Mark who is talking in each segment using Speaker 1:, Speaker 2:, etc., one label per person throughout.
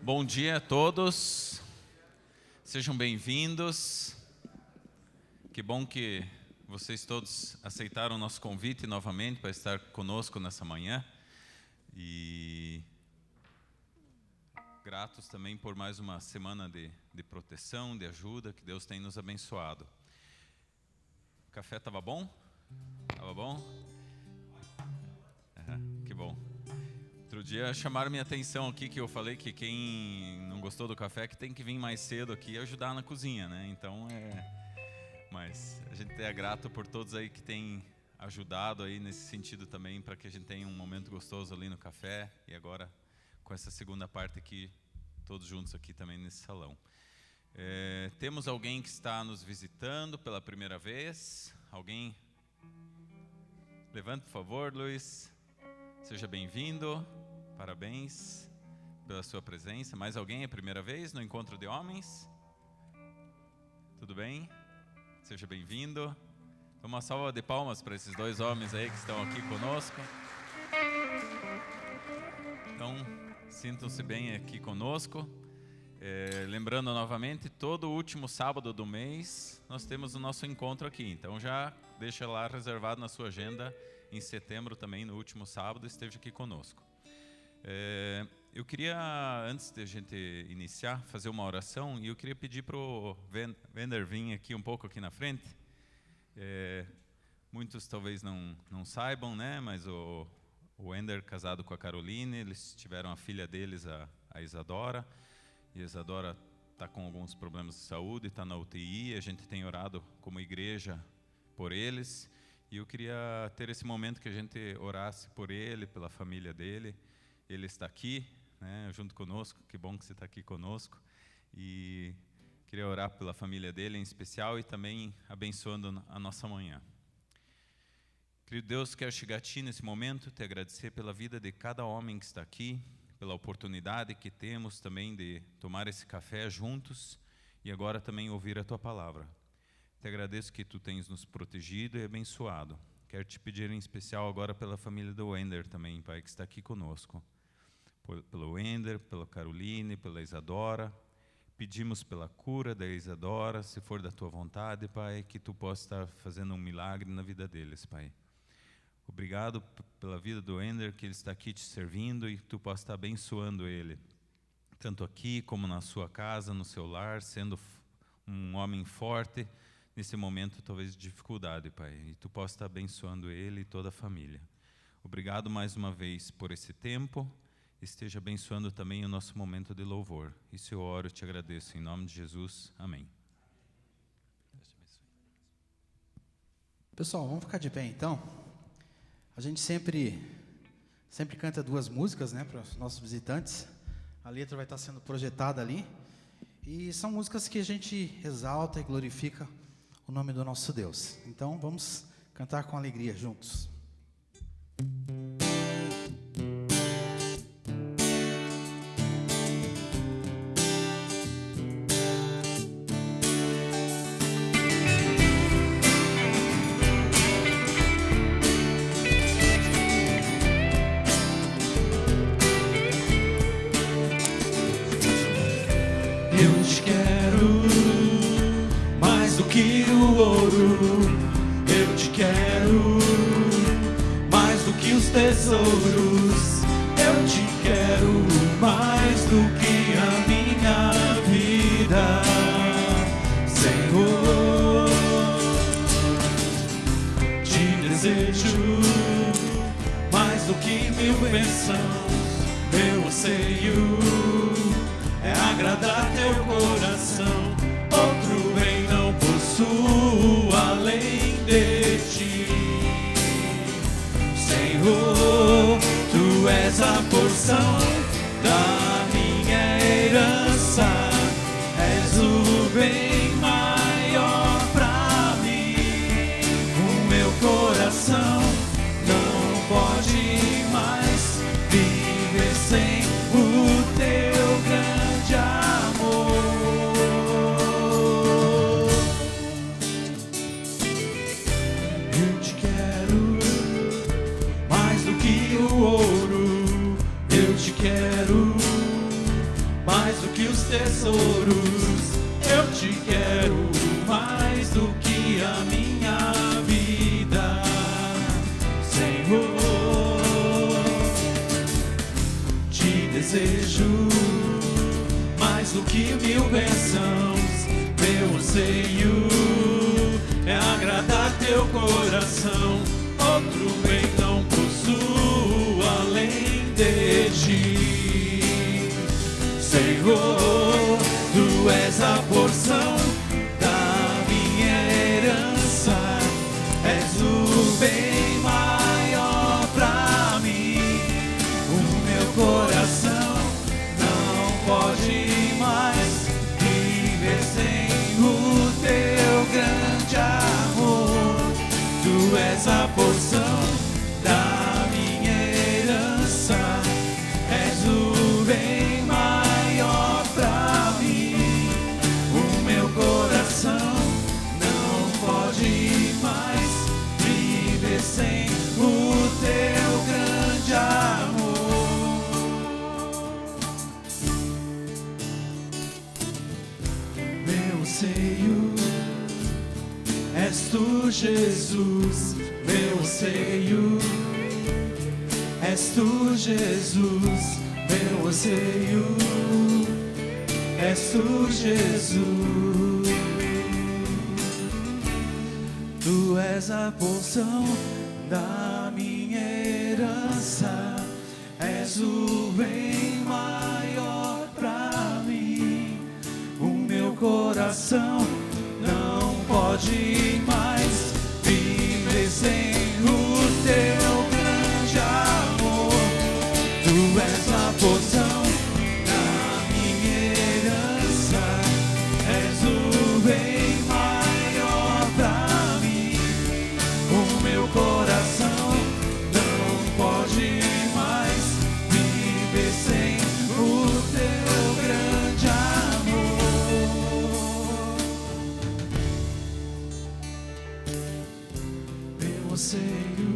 Speaker 1: Bom dia a todos, sejam bem-vindos. Que bom que vocês todos aceitaram o nosso convite novamente para estar conosco nessa manhã. E gratos também por mais uma semana de proteção, de ajuda, que Deus tem nos abençoado. O café estava bom? Estava bom? Que bom. Outro dia chamaram minha atenção aqui que eu falei que quem não gostou do café que tem que vir mais cedo aqui e ajudar na cozinha, né? Então mas a gente é grato por todos aí que têm ajudado aí nesse sentido também, para que a gente tenha um momento gostoso ali no café e agora com essa segunda parte aqui, todos juntos aqui também nesse salão. Temos alguém que está nos visitando pela primeira vez? Alguém? Levante, por favor, Luiz. Seja bem-vindo. Parabéns pela sua presença. Mais alguém? É a primeira vez no Encontro de Homens? Tudo bem? Seja bem-vindo. Uma salva de palmas para esses dois homens aí que estão aqui conosco. Então, sintam-se bem aqui conosco. Lembrando novamente, todo último sábado do mês nós temos o nosso encontro aqui. Então já deixa lá reservado na sua agenda, em setembro também, no último sábado, esteja aqui conosco. Eu queria, antes de a gente iniciar, fazer uma oração, e eu queria pedir para o Wender vir aqui um pouco aqui na frente. Muitos talvez não saibam, né? Mas o Wender, casado com a Caroline, eles tiveram a filha deles, a Isadora, e a Isadora está com alguns problemas de saúde, está na UTI, a gente tem orado como igreja por eles, e eu queria ter esse momento que a gente orasse por ele, pela família dele. Ele está aqui, né, junto conosco, que bom que você está aqui conosco, e queria orar pela família dele em especial e também abençoando a nossa manhã. Querido Deus, quero chegar a Ti nesse momento, te agradecer pela vida de cada homem que está aqui, pela oportunidade que temos também de tomar esse café juntos e agora também ouvir a Tua palavra. Te agradeço que Tu tens nos protegido e abençoado. Quero te pedir em especial agora pela família do Wender também, Pai, que está aqui conosco. Pelo Wender, pela Caroline, pela Isadora. Pedimos pela cura da Isadora, se for da Tua vontade, Pai, que Tu possa estar fazendo um milagre na vida deles, Pai. Obrigado pela vida do Wender, que ele está aqui te servindo e que Tu possa estar abençoando ele, tanto aqui como na sua casa, no seu lar, sendo um homem forte nesse momento talvez de dificuldade, Pai, e Tu possa estar abençoando ele e toda a família. Obrigado mais uma vez por esse tempo. Esteja abençoando também o nosso momento de louvor. Isso eu oro e te agradeço. Em nome de Jesus. Amém.
Speaker 2: Pessoal, vamos ficar de pé então. A gente sempre canta duas músicas, né, para os nossos visitantes. A letra vai estar sendo projetada ali. E são músicas que a gente exalta e glorifica o nome do nosso Deus. Então vamos cantar com alegria juntos.
Speaker 3: Tesouros, eu te quero mais do que a minha vida, Senhor. Te desejo mais do que mil bênçãos. Meu anseio é agradar teu coração. Outro bem não possuo além de ti. Senhor, Tu és a porção da minha herança, és o bem maior pra mim. O meu coração não pode mais viver sem o Teu grande amor. Eu te quero mais do que o ouro, eu te quero mais do que os tesouros. Eu te quero mais do que a minha vida, Senhor. Te desejo mais do que 1000 bênçãos. Meu anseio é agradar teu coração. Outro bem não possuo além de ti, Senhor. Tu és a porção da minha herança, és o bem maior pra mim. O meu coração não pode mais viver sem o teu grande amor. Tu és a porção da minha herança, és o bem maior pra mim. O meu coração não pode mais viver sem o teu grande amor. Meu seio és tu, Jesus. Meu anseio és tu, Jesus. Meu anseio és tu, Jesus. Tu és a porção da minha herança, és o bem maior pra mim. O meu coração não pode mais viver sem o teu grande amor. Tu és a porção da minha herança, és o bem maior pra mim. O meu coração não pode mais viver sem o teu grande amor. Meu anseio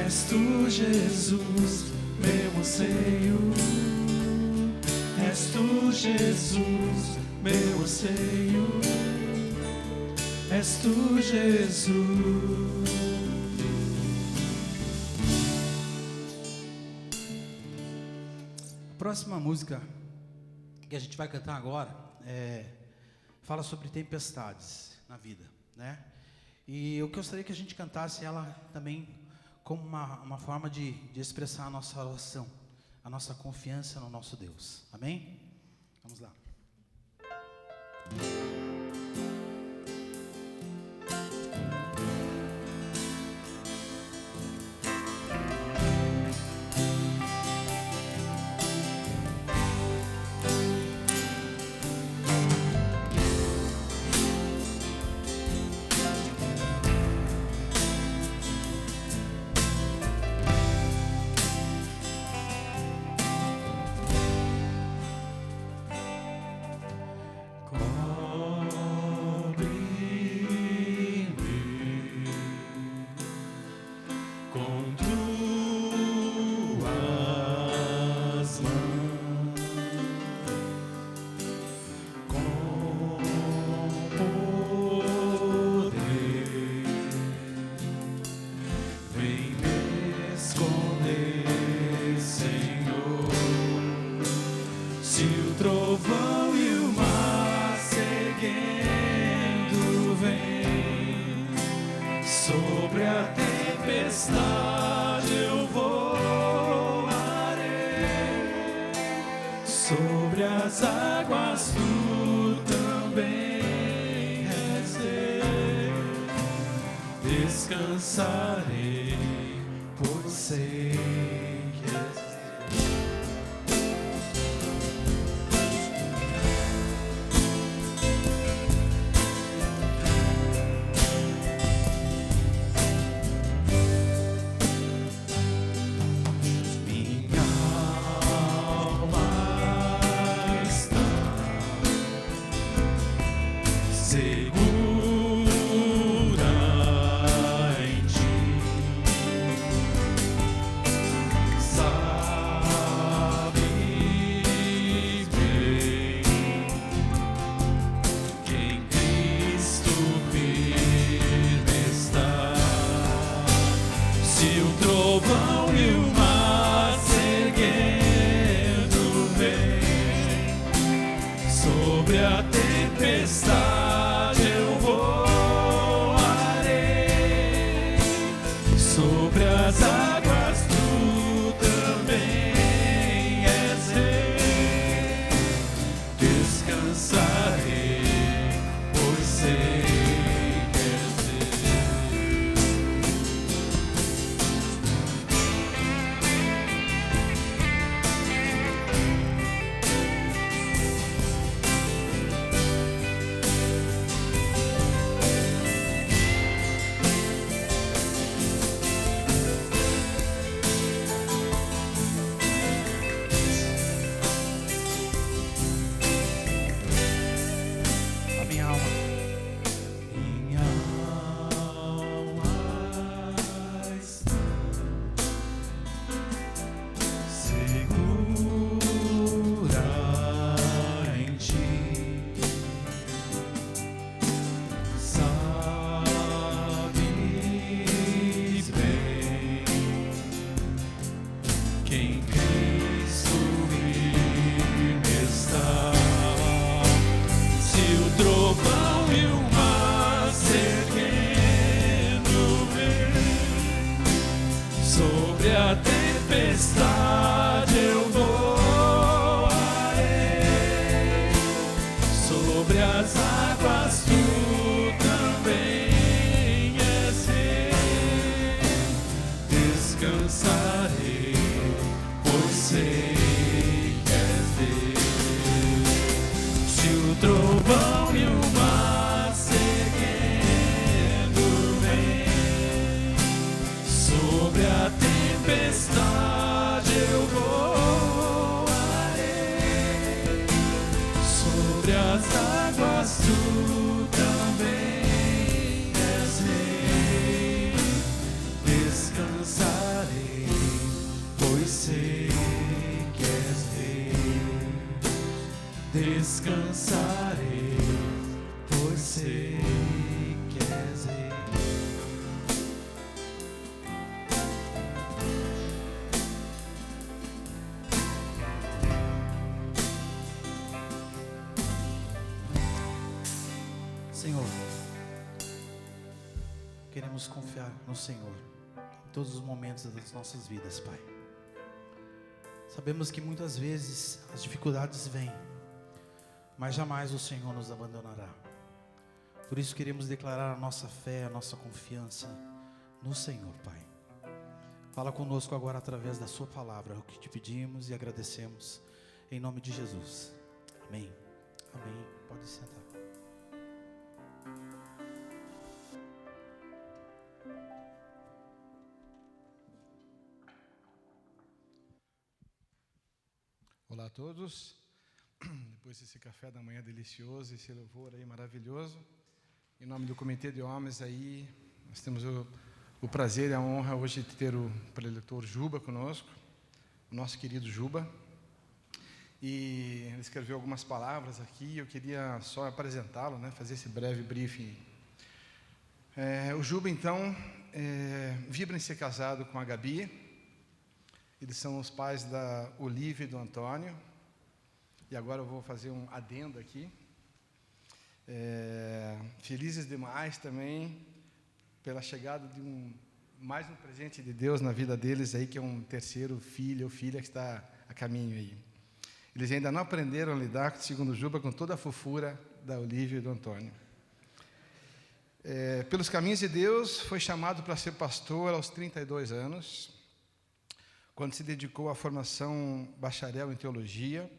Speaker 3: és tu, Jesus. Meu anseio és tu, Jesus. Meu anseio és tu, Jesus.
Speaker 2: A próxima música que a gente vai cantar agora fala sobre tempestades na vida, né? E eu gostaria que a gente cantasse ela também como uma forma de expressar a nossa oração, a nossa confiança no nosso Deus. Amém? Vamos lá.
Speaker 3: Sobre a tempestade eu voarei, sobre as águas tu também és Deus. Descansarei, por sei que és Deus.
Speaker 2: Segura
Speaker 3: descansarei, pois sei que és Rei.
Speaker 2: Senhor, queremos confiar no Senhor em todos os momentos das nossas vidas, Pai. Sabemos que muitas vezes as dificuldades vêm, mas jamais o Senhor nos abandonará. Por isso queremos declarar a nossa fé, a nossa confiança no Senhor, Pai. Fala conosco agora através da sua palavra, é o que te pedimos e agradecemos, em nome de Jesus. Amém. Amém. Pode sentar.
Speaker 4: Olá a todos. Depois desse café da manhã delicioso, esse louvor aí maravilhoso, em nome do Comitê de Homens aí, nós temos o prazer e a honra hoje de ter o preletor Juba conosco, o nosso querido Juba. E ele escreveu algumas palavras aqui, eu queria só apresentá-lo, né, fazer esse breve briefing. O Juba, então, vibra em ser casado com a Gabi. Eles são os pais da Olívia e do Antônio. E agora eu vou fazer um adendo aqui. Felizes demais também pela chegada de mais um presente de Deus na vida deles aí, que é um terceiro filho ou filha que está a caminho aí. Eles ainda não aprenderam a lidar, segundo Juba, com toda a fofura da Olívia e do Antônio. Pelos caminhos de Deus, foi chamado para ser pastor aos 32 anos, quando se dedicou à formação bacharel em teologia,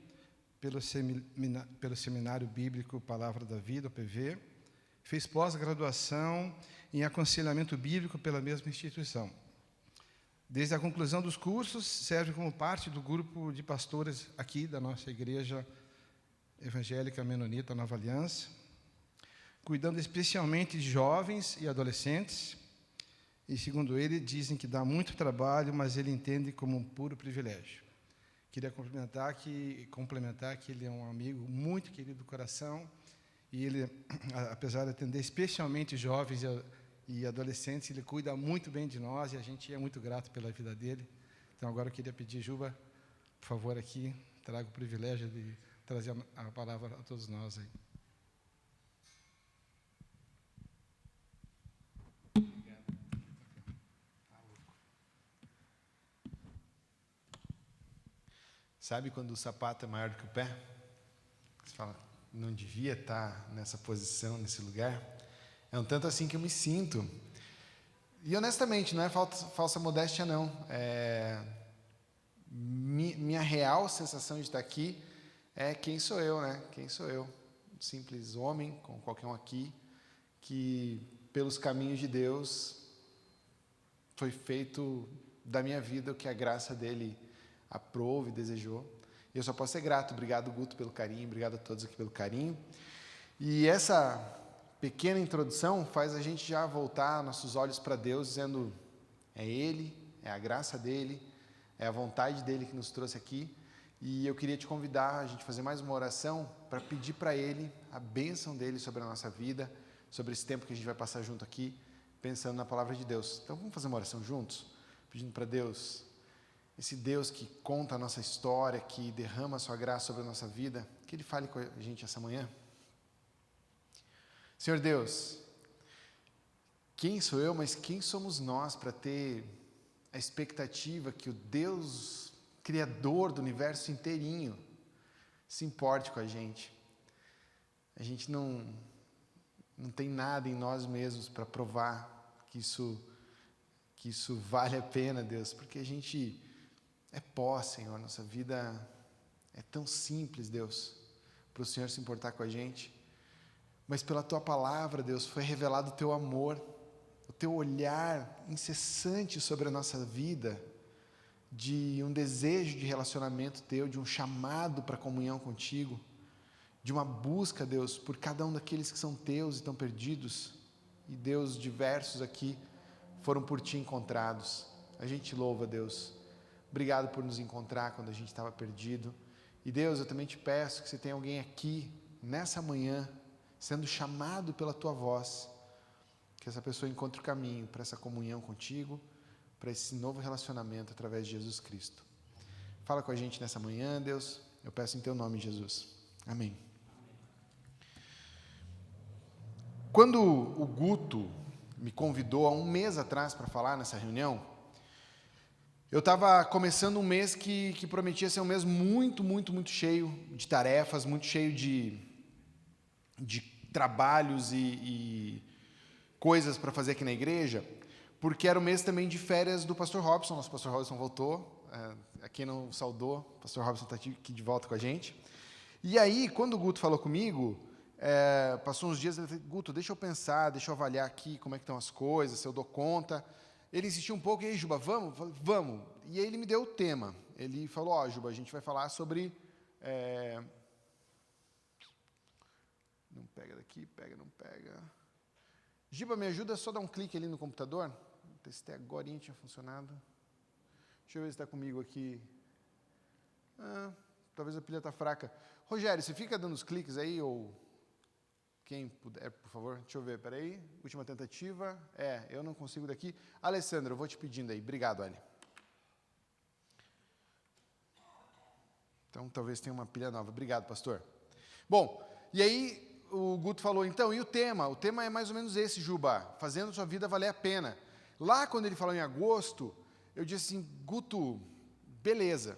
Speaker 4: pelo Seminário Bíblico Palavra da Vida, o PV, fez pós-graduação em aconselhamento bíblico pela mesma instituição. Desde a conclusão dos cursos, serve como parte do grupo de pastores aqui da nossa Igreja Evangélica Menonita Nova Aliança, cuidando especialmente de jovens e adolescentes, e segundo ele, dizem que dá muito trabalho, mas ele entende como um puro privilégio. Queria complementar que ele é um amigo muito querido do coração, e ele, apesar de atender especialmente jovens e adolescentes, ele cuida muito bem de nós, e a gente é muito grato pela vida dele. Então, agora eu queria pedir, Juba, por favor, aqui, traga o privilégio de trazer a palavra a todos nós aí.
Speaker 5: Sabe quando o sapato é maior do que o pé? Você fala, não devia estar nessa posição, nesse lugar. É um tanto assim que eu me sinto. E honestamente, não é falsa modéstia, não. Minha real sensação de estar aqui é quem sou eu, né? Quem sou eu? Um simples homem, como qualquer um aqui, que pelos caminhos de Deus foi feito da minha vida o que a graça dele aprove, desejou. E eu só posso ser grato. Obrigado, Guto, pelo carinho. Obrigado a todos aqui pelo carinho. E essa pequena introdução faz a gente já voltar nossos olhos para Deus, dizendo, é Ele, é a graça dEle, é a vontade dEle que nos trouxe aqui. E eu queria te convidar a gente fazer mais uma oração para pedir para Ele a bênção dEle sobre a nossa vida, sobre esse tempo que a gente vai passar junto aqui, pensando na palavra de Deus. Então vamos fazer uma oração juntos? Pedindo para Deus, esse Deus que conta a nossa história, que derrama a sua graça sobre a nossa vida, que Ele fale com a gente essa manhã. Senhor Deus, quem sou eu, mas quem somos nós para ter a expectativa que o Deus Criador do universo inteirinho se importe com a gente? A gente não tem nada em nós mesmos para provar que isso vale a pena, Deus, porque a gente é pó, Senhor. Nossa vida é tão simples, Deus, para o Senhor se importar com a gente. Mas pela Tua palavra, Deus, foi revelado o Teu amor, o Teu olhar incessante sobre a nossa vida, de um desejo de relacionamento Teu, de um chamado para comunhão contigo, de uma busca, Deus, por cada um daqueles que são Teus e estão perdidos. E, Deus, diversos aqui foram por Ti encontrados. A gente louva, Deus. Obrigado por nos encontrar quando a gente estava perdido. E Deus, eu também te peço que se tem alguém aqui, nessa manhã, sendo chamado pela tua voz, que essa pessoa encontre o caminho para essa comunhão contigo, para esse novo relacionamento através de Jesus Cristo. Fala com a gente nessa manhã, Deus, eu peço em teu nome, Jesus. Amém. Quando o Guto me convidou há um mês atrás para falar nessa reunião, eu estava começando um mês que prometia ser um mês muito, muito, muito cheio de tarefas, muito cheio de trabalhos e coisas para fazer aqui na igreja, porque era o mês também de férias do pastor Robson. Nosso pastor Robson voltou, quem não saudou, o pastor Robson está aqui de volta com a gente. E aí, quando o Guto falou comigo, passou uns dias, ele falou, Guto, deixa eu pensar, deixa eu avaliar aqui como é que estão as coisas, se eu dou conta. Ele insistiu um pouco, e aí, Juba, vamos? Eu falei, vamos. E aí ele me deu o tema. Ele falou, Juba, a gente vai falar sobre... Não pega daqui, pega, não pega. Giba, me ajuda só a dar um clique ali no computador. Testei agora, tinha funcionado. Deixa eu ver se está comigo aqui. Talvez a pilha está fraca. Rogério, você fica dando os cliques aí, ou quem puder, por favor. Deixa eu ver, peraí. Última tentativa. Eu não consigo daqui. Alessandro, eu vou te pedindo aí. Obrigado, Ali. Então, talvez tenha uma pilha nova. Obrigado, pastor. Bom, e aí o Guto falou, então, e o tema? O tema é mais ou menos esse, Juba, fazendo sua vida valer a pena. Lá, quando ele falou em agosto, eu disse assim, Guto, beleza.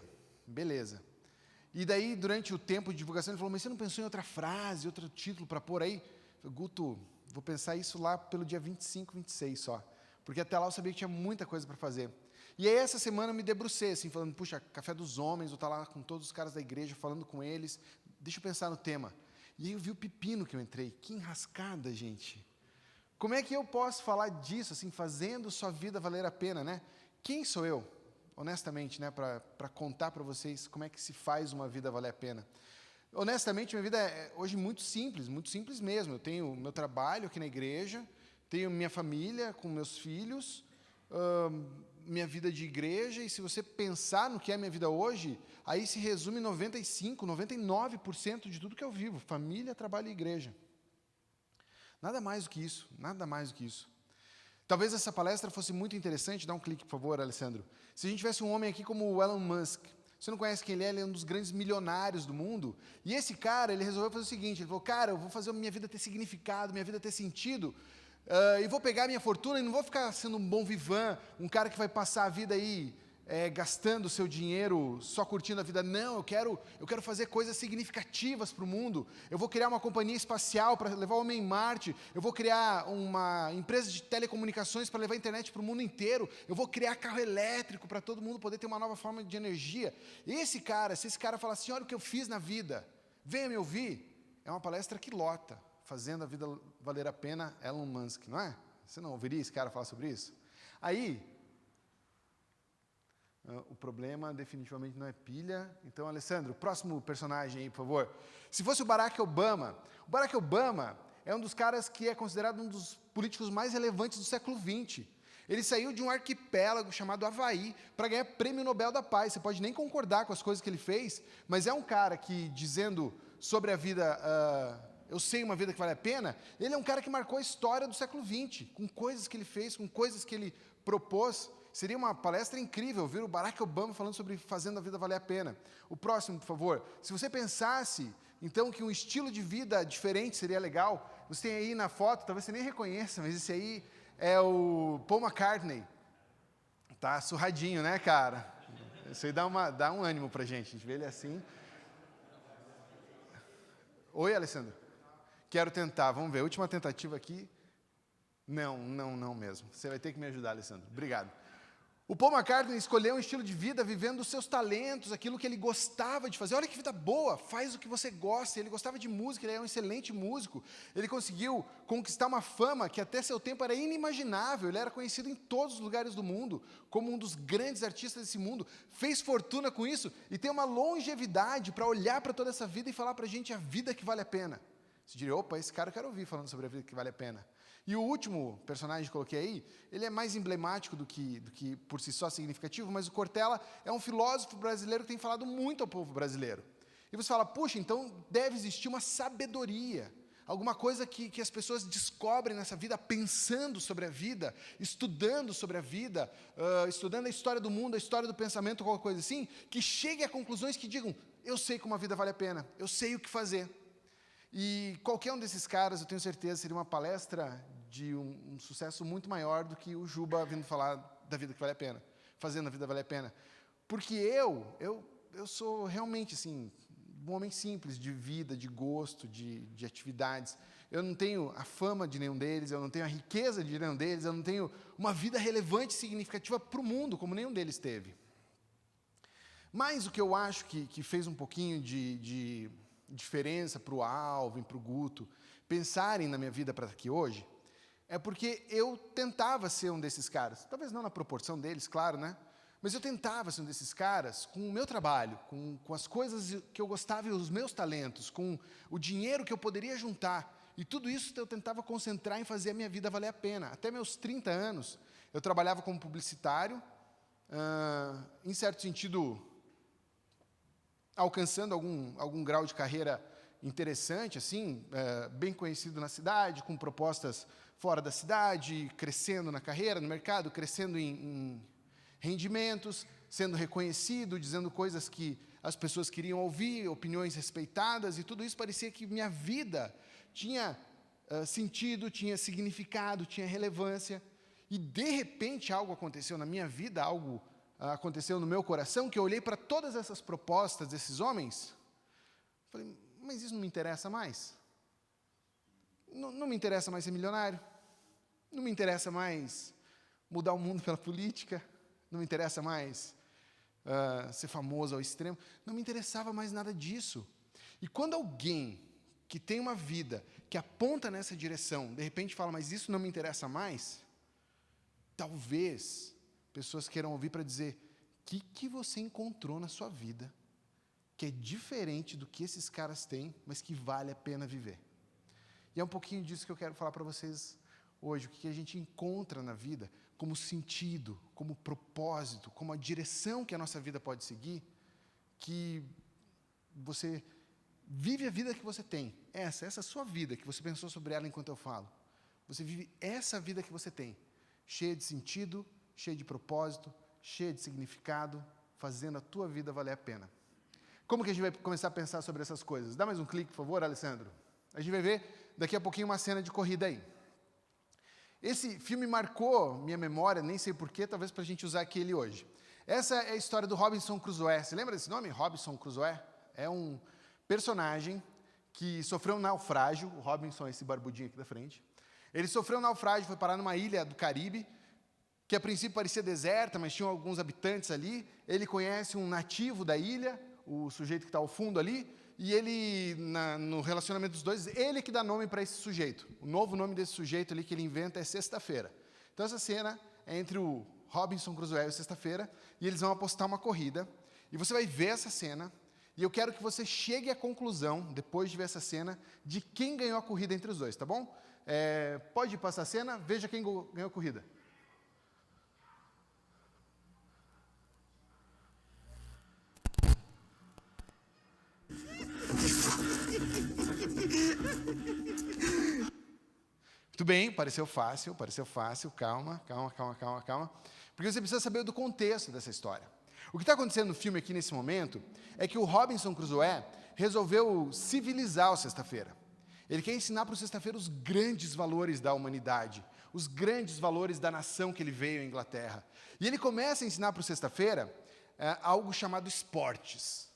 Speaker 5: E daí, durante o tempo de divulgação, ele falou, mas você não pensou em outra frase, outro título para pôr aí? Eu falei, Guto, vou pensar isso lá pelo dia 25, 26 só, porque até lá eu sabia que tinha muita coisa para fazer. E aí, essa semana, eu me debrucei, assim, falando, puxa, Café dos Homens, vou estar lá com todos os caras da igreja, falando com eles, deixa eu pensar no tema. E aí eu vi o pepino que eu entrei, que enrascada, gente. Como é que eu posso falar disso, assim, fazendo sua vida valer a pena, né? Quem sou eu, honestamente, né, para contar para vocês como é que se faz uma vida valer a pena? Honestamente, minha vida é hoje muito simples mesmo. Eu tenho meu trabalho aqui na igreja, tenho minha família com meus filhos, minha vida de igreja, e se você pensar no que é minha vida hoje, aí se resume 95%, 99% de tudo que eu vivo, família, trabalho e igreja. Nada mais do que isso, nada mais do que isso. Talvez essa palestra fosse muito interessante, dá um clique, por favor, Alessandro. Se a gente tivesse um homem aqui como o Elon Musk, você não conhece quem ele é um dos grandes milionários do mundo, e esse cara, ele resolveu fazer o seguinte, ele falou, cara, eu vou fazer a minha vida ter significado, minha vida ter sentido, e vou pegar a minha fortuna e não vou ficar sendo um bom vivant, um cara que vai passar a vida aí gastando o seu dinheiro, só curtindo a vida. Não, eu quero fazer coisas significativas para o mundo. Eu vou criar uma companhia espacial para levar o homem em Marte. Eu vou criar uma empresa de telecomunicações para levar a internet para o mundo inteiro. Eu vou criar carro elétrico para todo mundo poder ter uma nova forma de energia. Se esse cara falar assim, olha o que eu fiz na vida, venha me ouvir, é uma palestra que lota, fazendo a vida valer a pena, Elon Musk, não é? Você não ouviria esse cara falar sobre isso? Aí, o problema definitivamente não é pilha. Então, Alessandro, próximo personagem aí, por favor. Se fosse o Barack Obama é um dos caras que é considerado um dos políticos mais relevantes do século XX. Ele saiu de um arquipélago chamado Havaí para ganhar Prêmio Nobel da Paz. Você pode nem concordar com as coisas que ele fez, mas é um cara que, dizendo sobre a vida, eu sei uma vida que vale a pena, ele é um cara que marcou a história do século XX, com coisas que ele fez, com coisas que ele propôs. Seria uma palestra incrível ouvir o Barack Obama falando sobre fazendo a vida valer a pena. O próximo, por favor. Se você pensasse, então, que um estilo de vida diferente seria legal, você tem aí na foto, talvez você nem reconheça, mas esse aí é o Paul McCartney. Tá surradinho, né, cara? Isso aí dá um ânimo pra gente. A gente vê ele assim. Oi, Alessandro. Quero tentar, vamos ver. Última tentativa aqui. Não mesmo. Você vai ter que me ajudar, Alessandro. Obrigado. O Paul McCartney escolheu um estilo de vida vivendo os seus talentos, aquilo que ele gostava de fazer. Olha que vida boa, faz o que você gosta. Ele gostava de música, ele era um excelente músico. Ele conseguiu conquistar uma fama que até seu tempo era inimaginável. Ele era conhecido em todos os lugares do mundo como um dos grandes artistas desse mundo. Fez fortuna com isso e tem uma longevidade para olhar para toda essa vida e falar para a gente a vida que vale a pena. Você diria, opa, esse cara eu quero ouvir falando sobre a vida que vale a pena. E o último personagem que coloquei aí, ele é mais emblemático do que por si só significativo, mas o Cortella é um filósofo brasileiro que tem falado muito ao povo brasileiro. E você fala, puxa, então deve existir uma sabedoria, alguma coisa que as pessoas descobrem nessa vida, pensando sobre a vida, estudando sobre a vida, estudando a história do mundo, a história do pensamento, qualquer coisa assim, que chegue a conclusões que digam, eu sei como a vida vale a pena, eu sei o que fazer. E qualquer um desses caras, eu tenho certeza, seria uma palestra de um sucesso muito maior do que o Juba vindo falar da vida que vale a pena, fazendo a vida valer a pena. Porque eu sou realmente, assim, um homem simples, de vida, de gosto, de atividades. Eu não tenho a fama de nenhum deles, eu não tenho a riqueza de nenhum deles, eu não tenho uma vida relevante e significativa para o mundo, como nenhum deles teve. Mas o que eu acho que fez um pouquinho de diferença para o Alvin, para o Guto, pensarem na minha vida para aqui hoje, é porque eu tentava ser um desses caras. Talvez não na proporção deles, claro, né? Mas eu tentava ser um desses caras com o meu trabalho, com as coisas que eu gostava e os meus talentos, com o dinheiro que eu poderia juntar. E tudo isso eu tentava concentrar em fazer a minha vida valer a pena. Até meus 30 anos, eu trabalhava como publicitário, em certo sentido, alcançando algum grau de carreira interessante, assim, bem conhecido na cidade, com propostas fora da cidade, crescendo na carreira, no mercado, crescendo em rendimentos, sendo reconhecido, dizendo coisas que as pessoas queriam ouvir, opiniões respeitadas, e tudo isso parecia que minha vida tinha sentido, tinha significado, tinha relevância. E, de repente, algo aconteceu na minha vida, algo aconteceu no meu coração, que eu olhei para todas essas propostas desses homens, falei, mas isso não me interessa mais? Não me interessa mais ser milionário? Não me interessa mais mudar o mundo pela política? Não me interessa mais ser famoso ao extremo? Não me interessava mais nada disso. E quando alguém que tem uma vida que aponta nessa direção, de repente fala, mas isso não me interessa mais, talvez pessoas queiram ouvir para dizer, o que você encontrou na sua vida que é diferente do que esses caras têm, mas que vale a pena viver? E é um pouquinho disso que eu quero falar para vocês hoje, o que a gente encontra na vida como sentido, como propósito, como a direção que a nossa vida pode seguir, que você vive a vida que você tem, essa sua vida, que você pensou sobre ela enquanto eu falo. Você vive essa vida que você tem, cheia de sentido, cheia de propósito, cheia de significado, fazendo a tua vida valer a pena. Como que a gente vai começar a pensar sobre essas coisas? Dá mais um clique, por favor, Alessandro. A gente vai ver daqui a pouquinho uma cena de corrida aí. Esse filme marcou minha memória, nem sei porquê, talvez para a gente usar aquele hoje. Essa é a história do Robinson Crusoe. Você lembra desse nome? Robinson Crusoe? É um personagem que sofreu um naufrágio. O Robinson é esse barbudinho aqui da frente. Ele sofreu um naufrágio, foi parar numa ilha do Caribe, que a princípio parecia deserta, mas tinha alguns habitantes ali. Ele conhece um nativo da ilha, o sujeito que está ao fundo ali, e ele, no relacionamento dos dois, ele que dá nome para esse sujeito. O novo nome desse sujeito ali que ele inventa é Sexta-feira. Então, essa cena é entre o Robinson Crusoe e o Sexta-feira, e eles vão apostar uma corrida, e você vai ver essa cena, e eu quero que você chegue à conclusão, depois de ver essa cena, de quem ganhou a corrida entre os dois, tá bom? Pode passar a cena, veja quem ganhou a corrida. Muito bem, pareceu fácil, calma. Porque você precisa saber do contexto dessa história. O que está acontecendo no filme aqui nesse momento é que o Robinson Crusoe resolveu civilizar o Sexta-feira. Ele quer ensinar para o Sexta-feira os grandes valores da humanidade, os grandes valores da nação que ele veio, a Inglaterra. E ele começa a ensinar para o Sexta-feira algo chamado esportes.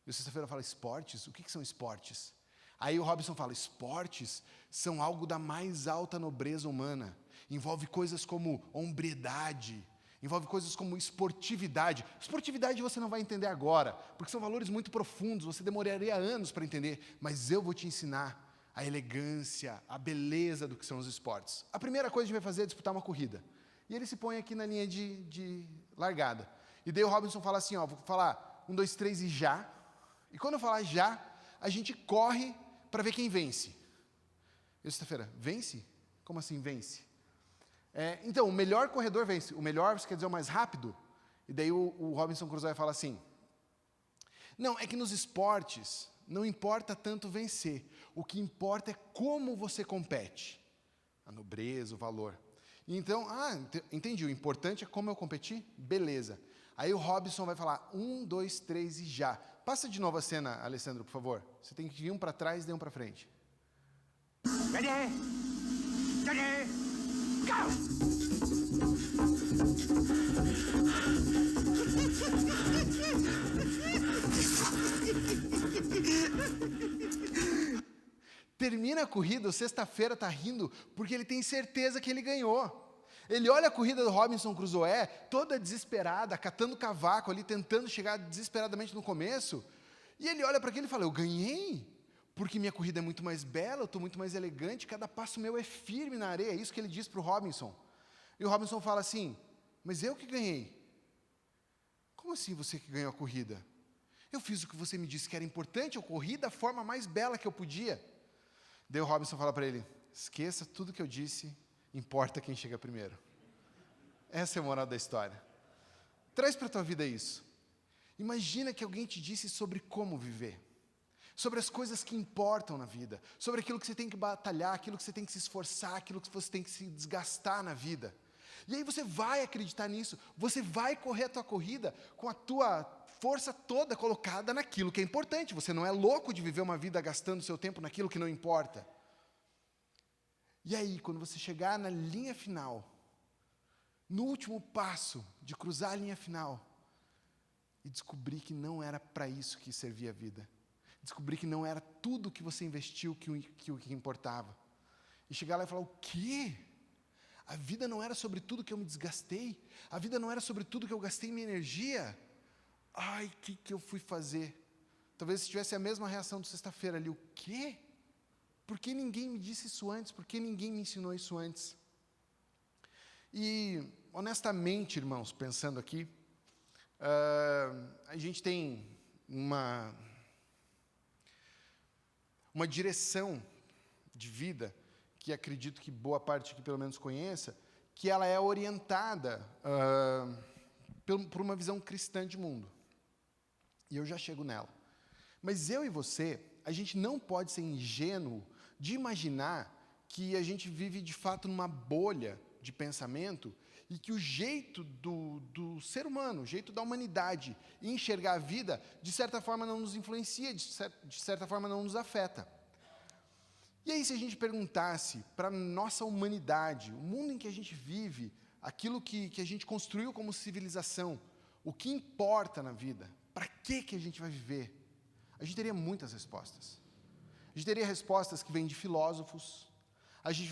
Speaker 5: E o Sexta-feira fala, esportes? O que são esportes? Aí o Robinson fala, esportes são algo da mais alta nobreza humana. Envolve coisas como hombridade, envolve coisas como esportividade. Esportividade você não vai entender agora, porque são valores muito profundos, você demoraria anos para entender, mas eu vou te ensinar a elegância, a beleza do que são os esportes. A primeira coisa que a gente vai fazer é disputar uma corrida. E ele se põe aqui na linha de largada. E daí o Robinson fala assim, vou falar 1, 2, 3 e já. E quando eu falar já, a gente corre para ver quem vence. E Sexta-feira, vence? Como assim vence? Então, o melhor corredor vence. O melhor, você quer dizer o mais rápido? E daí o Robinson Crusoe fala assim, Não, é que nos esportes não importa tanto vencer. O que importa é como você compete. A nobreza, o valor. Então, entendi, o importante é como eu competi? Beleza. Aí o Robinson vai falar, 1, 2, 3 e já. Passa de novo a cena, Alessandro, por favor. Você tem que vir um para trás e um para frente.
Speaker 6: Ready? Ready? Go!
Speaker 5: Termina a corrida, sexta-feira está rindo, porque ele tem certeza que ele ganhou. Ele olha a corrida do Robinson Crusoe, toda desesperada, catando cavaco ali, tentando chegar desesperadamente no começo, e ele olha para aquilo e fala, eu ganhei, porque minha corrida é muito mais bela, eu estou muito mais elegante, cada passo meu é firme na areia, é isso que ele diz para o Robinson. E o Robinson fala assim, mas eu que ganhei. Como assim você que ganhou a corrida? Eu fiz o que você me disse que era importante, eu corri da forma mais bela que eu podia. Daí o Robinson fala para ele, esqueça tudo que eu disse, importa quem chega primeiro. Essa é a moral da história. Traz para a tua vida isso. Imagina que alguém te disse sobre como viver, sobre as coisas que importam na vida, sobre aquilo que você tem que batalhar, aquilo que você tem que se esforçar, aquilo que você tem que se desgastar na vida. E aí você vai acreditar nisso, você vai correr a tua corrida com a tua força toda colocada naquilo que é importante. Você não é louco de viver uma vida gastando seu tempo naquilo que não importa. E aí, quando você chegar na linha final, no último passo de cruzar a linha final, e descobrir que não era para isso que servia a vida, descobrir que não era tudo que você investiu o que importava, e chegar lá e falar, o quê? A vida não era sobre tudo que eu me desgastei, a vida não era sobre tudo que eu gastei minha energia. Ai, o que eu fui fazer? Talvez se tivesse a mesma reação de sexta-feira ali, o quê? Por que ninguém me disse isso antes? Por que ninguém me ensinou isso antes? E, honestamente, irmãos, pensando aqui, a gente tem uma direção de vida, que acredito que boa parte aqui pelo menos conheça, que ela é orientada por uma visão cristã de mundo. E eu já chego nela. Mas eu e você, a gente não pode ser ingênuo de imaginar que a gente vive de fato numa bolha de pensamento e que o jeito do ser humano, o jeito da humanidade enxergar a vida, de certa forma não nos influencia, de certa forma não nos afeta. E aí, se a gente perguntasse para a nossa humanidade, o mundo em que a gente vive, aquilo que a gente construiu como civilização, o que importa na vida, para que a gente vai viver, a gente teria muitas respostas. A gente teria respostas que vêm de filósofos, a gente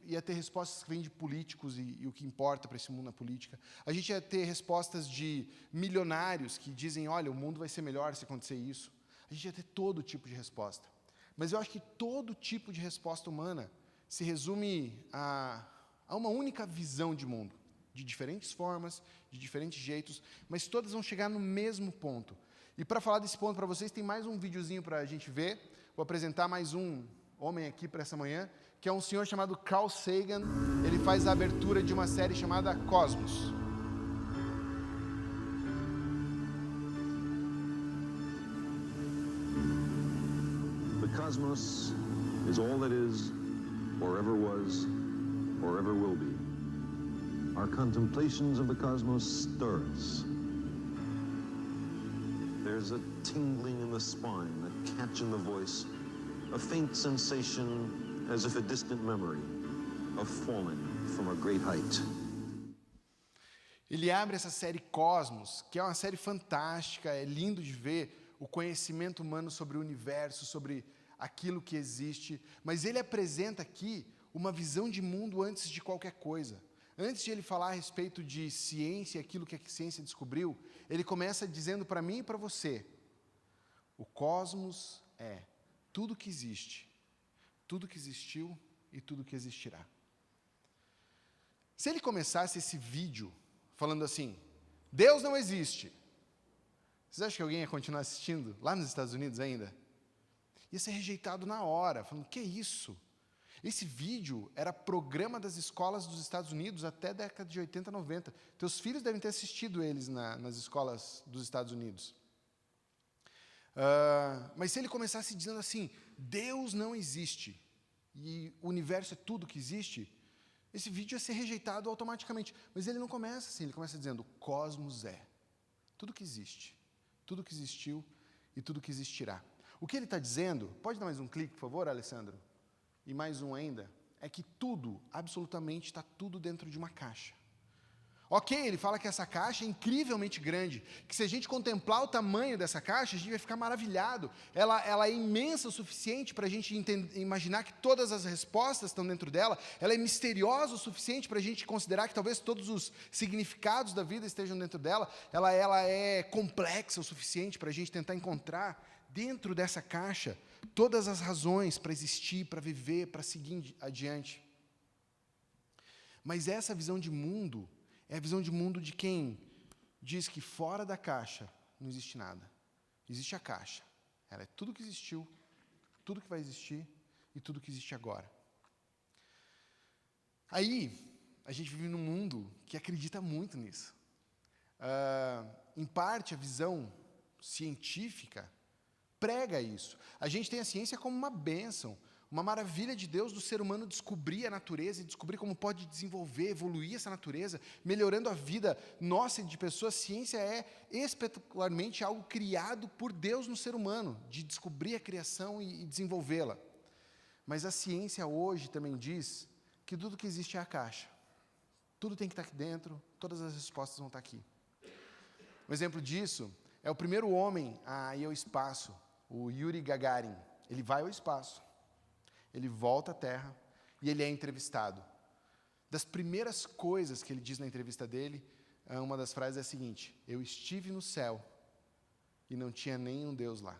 Speaker 5: ia ter respostas que vêm de políticos e o que importa para esse mundo na política. A gente ia ter respostas de milionários que dizem, olha, o mundo vai ser melhor se acontecer isso. A gente ia ter todo tipo de resposta. Mas eu acho que todo tipo de resposta humana se resume a uma única visão de mundo, de diferentes formas, de diferentes jeitos, mas todas vão chegar no mesmo ponto. E para falar desse ponto para vocês, tem mais um videozinho para a gente ver. Vou apresentar mais um homem aqui para essa manhã, que é um senhor chamado Carl Sagan. Ele faz a abertura de uma série chamada Cosmos.
Speaker 7: The cosmos is all that is, or ever was, or ever will be. Our contemplations of the cosmos stir us. There's a tingling in the spine, a catch in the voice, a faint sensation as if a distant memory of falling from a great height.
Speaker 5: Ele abre essa série Cosmos, que é uma série fantástica, é lindo de ver o conhecimento humano sobre o universo, sobre aquilo que existe, mas ele apresenta aqui uma visão de mundo antes de qualquer coisa. Antes de ele falar a respeito de ciência, aquilo que a ciência descobriu, ele começa dizendo para mim e para você, o cosmos é tudo que existe, tudo que existiu e tudo que existirá. Se ele começasse esse vídeo falando assim, Deus não existe, vocês acham que alguém ia continuar assistindo lá nos Estados Unidos ainda? Ia ser rejeitado na hora, falando, que é isso? Esse vídeo era programa das escolas dos Estados Unidos até a década de 80, 90. Teus filhos devem ter assistido eles nas escolas dos Estados Unidos. Mas se ele começasse dizendo assim, Deus não existe, e o universo é tudo que existe, esse vídeo ia ser rejeitado automaticamente. Mas ele não começa assim, ele começa dizendo, o cosmos é tudo que existe, tudo que existiu e tudo que existirá. O que ele está dizendo, pode dar mais um clique, por favor, Alessandro? E mais um ainda, é que tudo, absolutamente, está tudo dentro de uma caixa. Ok, ele fala que essa caixa é incrivelmente grande, que se a gente contemplar o tamanho dessa caixa, a gente vai ficar maravilhado. Ela é imensa o suficiente para a gente imaginar que todas as respostas estão dentro dela. Ela é misteriosa o suficiente para a gente considerar que talvez todos os significados da vida estejam dentro dela. Ela é complexa o suficiente para a gente tentar encontrar dentro dessa caixa todas as razões para existir, para viver, para seguir adiante. Mas essa visão de mundo é a visão de mundo de quem diz que fora da caixa não existe nada. Existe a caixa. Ela é tudo que existiu, tudo que vai existir e tudo que existe agora. Aí, a gente vive num mundo que acredita muito nisso. Em parte, a visão científica prega isso. A gente tem a ciência como uma bênção, uma maravilha de Deus do ser humano descobrir a natureza e descobrir como pode desenvolver, evoluir essa natureza, melhorando a vida nossa e de pessoas. Ciência é espetacularmente algo criado por Deus no ser humano, de descobrir a criação e desenvolvê-la. Mas a ciência hoje também diz que tudo que existe é a caixa. Tudo tem que estar aqui dentro, todas as respostas vão estar aqui. Um exemplo disso é o primeiro homem a ir ao espaço, o Yuri Gagarin. Ele vai ao espaço. Ele volta à Terra e ele é entrevistado. Das primeiras coisas que ele diz na entrevista dele, uma das frases é a seguinte: eu estive no céu e não tinha nenhum Deus lá.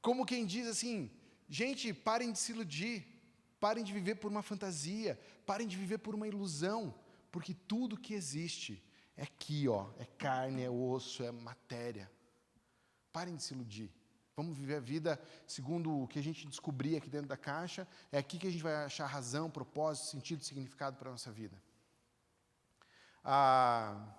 Speaker 5: Como quem diz assim, gente, parem de se iludir, parem de viver por uma fantasia, parem de viver por uma ilusão, porque tudo que existe é aqui, é carne, é osso, é matéria. Parem de se iludir. Vamos viver a vida segundo o que a gente descobrir aqui dentro da caixa. É aqui que a gente vai achar razão, propósito, sentido, significado para a nossa vida. A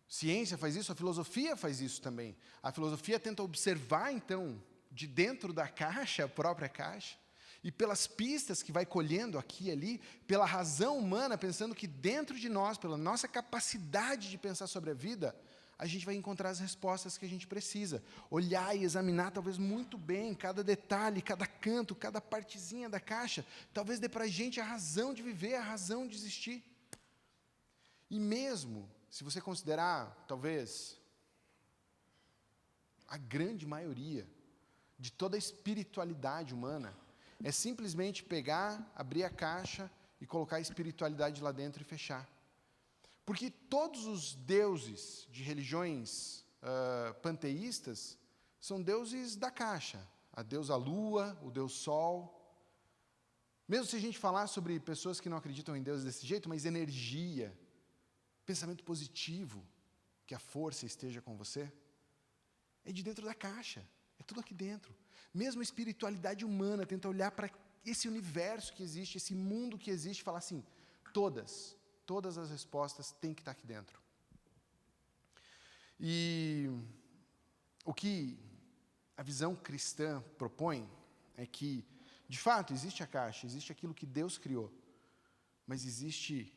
Speaker 5: ciência faz isso, a filosofia faz isso também. A filosofia tenta observar, então, de dentro da caixa, a própria caixa, e pelas pistas que vai colhendo aqui e ali, pela razão humana, pensando que dentro de nós, pela nossa capacidade de pensar sobre a vida, a gente vai encontrar as respostas que a gente precisa. Olhar e examinar talvez muito bem cada detalhe, cada canto, cada partezinha da caixa, talvez dê para a gente a razão de viver, a razão de existir. E mesmo, se você considerar, talvez, a grande maioria de toda a espiritualidade humana, é simplesmente pegar, abrir a caixa e colocar a espiritualidade lá dentro e fechar. Porque todos os deuses de religiões panteístas são deuses da caixa. A deusa Lua, o deus Sol. Mesmo se a gente falar sobre pessoas que não acreditam em deuses desse jeito, mas energia, pensamento positivo, que a força esteja com você, é de dentro da caixa. É tudo aqui dentro. Mesmo a espiritualidade humana tenta olhar para esse universo que existe, esse mundo que existe, e falar assim, todas as respostas têm que estar aqui dentro. E o que a visão cristã propõe é que, de fato, existe a caixa, existe aquilo que Deus criou, mas existe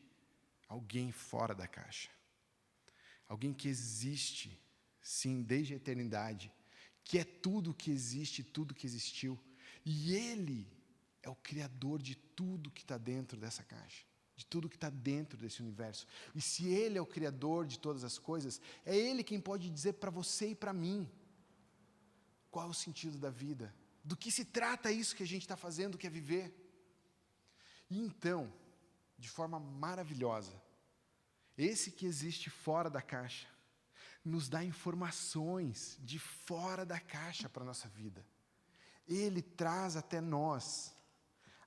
Speaker 5: alguém fora da caixa. Alguém que existe, sim, desde a eternidade, que é tudo que existe, tudo que existiu. E Ele é o Criador de tudo que está dentro dessa caixa, de tudo que está dentro desse universo. E se Ele é o Criador de todas as coisas, é Ele quem pode dizer para você e para mim qual é o sentido da vida, do que se trata isso que a gente está fazendo, que é viver. E então, de forma maravilhosa, esse que existe fora da caixa, nos dá informações de fora da caixa para a nossa vida. Ele traz até nós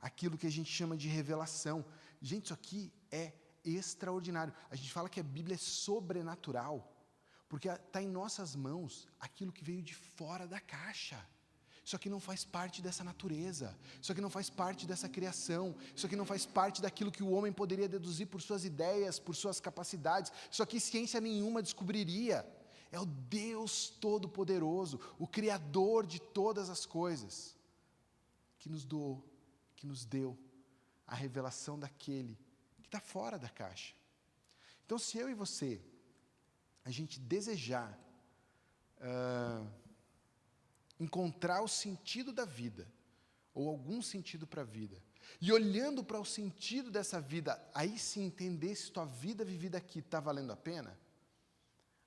Speaker 5: aquilo que a gente chama de revelação. Gente, isso aqui é extraordinário. A gente fala que a Bíblia é sobrenatural, porque está em nossas mãos aquilo que veio de fora da caixa. Isso aqui não faz parte dessa natureza, isso aqui não faz parte dessa criação, isso aqui não faz parte daquilo que o homem poderia deduzir por suas ideias, por suas capacidades. Isso aqui ciência nenhuma descobriria. É o Deus Todo-Poderoso, o Criador de todas as coisas, que nos doou, que nos deu a revelação daquele que está fora da caixa. Então, se eu e você, a gente desejar encontrar o sentido da vida, ou algum sentido para a vida, e olhando para o sentido dessa vida, aí sim entender se tua vida vivida aqui está valendo a pena,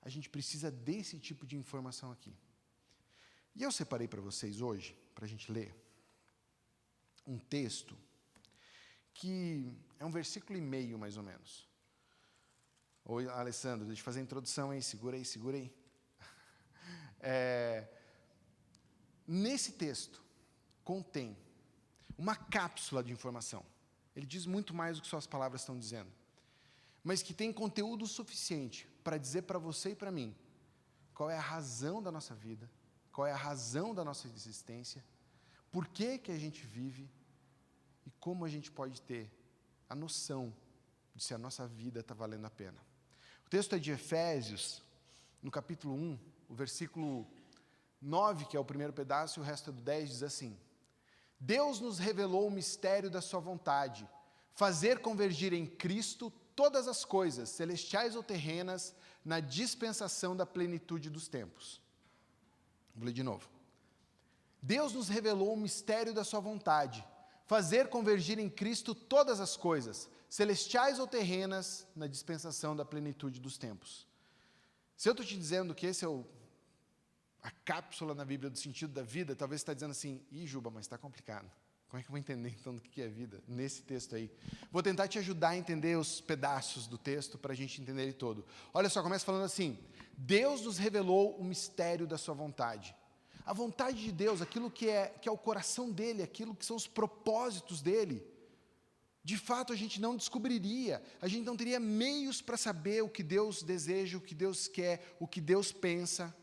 Speaker 5: a gente precisa desse tipo de informação aqui. E eu separei para vocês hoje, para a gente ler, um texto que é um versículo e meio, mais ou menos. Oi, Alessandro, deixa eu fazer a introdução aí, segura aí. Nesse texto, contém uma cápsula de informação. Ele diz muito mais do que suas palavras estão dizendo, mas que tem conteúdo suficiente para dizer para você e para mim qual é a razão da nossa vida, qual é a razão da nossa existência, por que a gente vive e como a gente pode ter a noção de se a nossa vida está valendo a pena. O texto é de Efésios, no capítulo 1, o versículo 9, que é o primeiro pedaço, e o resto é do 10, diz assim: Deus nos revelou o mistério da sua vontade, fazer convergir em Cristo todas as coisas, celestiais ou terrenas, na dispensação da plenitude dos tempos. Vou ler de novo. Deus nos revelou o mistério da sua vontade, fazer convergir em Cristo todas as coisas, celestiais ou terrenas, na dispensação da plenitude dos tempos. Se eu estou te dizendo que esse é a cápsula na Bíblia do sentido da vida, talvez você está dizendo assim, Juba, mas está complicado. Como é que eu vou entender então do que é vida nesse texto aí? Vou tentar te ajudar a entender os pedaços do texto para a gente entender ele todo. Olha só, começa falando assim: Deus nos revelou o mistério da sua vontade. A vontade de Deus, aquilo que é o coração dele, aquilo que são os propósitos dele, de fato a gente não descobriria, a gente não teria meios para saber o que Deus deseja, o que Deus quer, o que Deus pensa,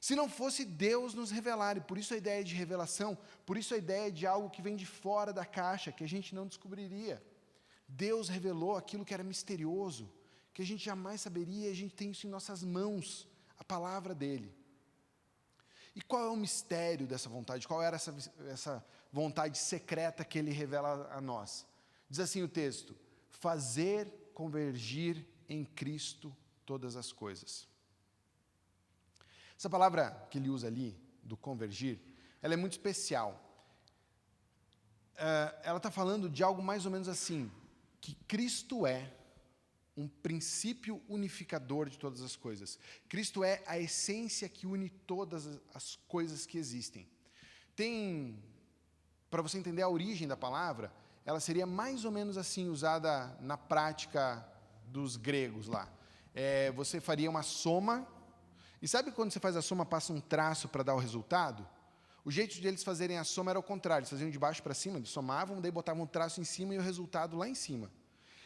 Speaker 5: se não fosse Deus nos revelar. E por isso a ideia de revelação, por isso a ideia de algo que vem de fora da caixa, que a gente não descobriria. Deus revelou aquilo que era misterioso, que a gente jamais saberia, e a gente tem isso em nossas mãos, a palavra dele. E qual é o mistério dessa vontade? Qual era essa vontade secreta que ele revela a nós? Diz assim o texto: fazer convergir em Cristo todas as coisas. Essa palavra que ele usa ali, do convergir, ela é muito especial. Ela está falando de algo mais ou menos assim, que Cristo é um princípio unificador de todas as coisas. Cristo é a essência que une todas as coisas que existem. Para você entender a origem da palavra, ela seria mais ou menos assim, usada na prática dos gregos lá. Você faria uma soma, e sabe quando você faz a soma, passa um traço para dar o resultado? O jeito de eles fazerem a soma era o contrário, eles faziam de baixo para cima, eles somavam, daí botavam um traço em cima e o resultado lá em cima.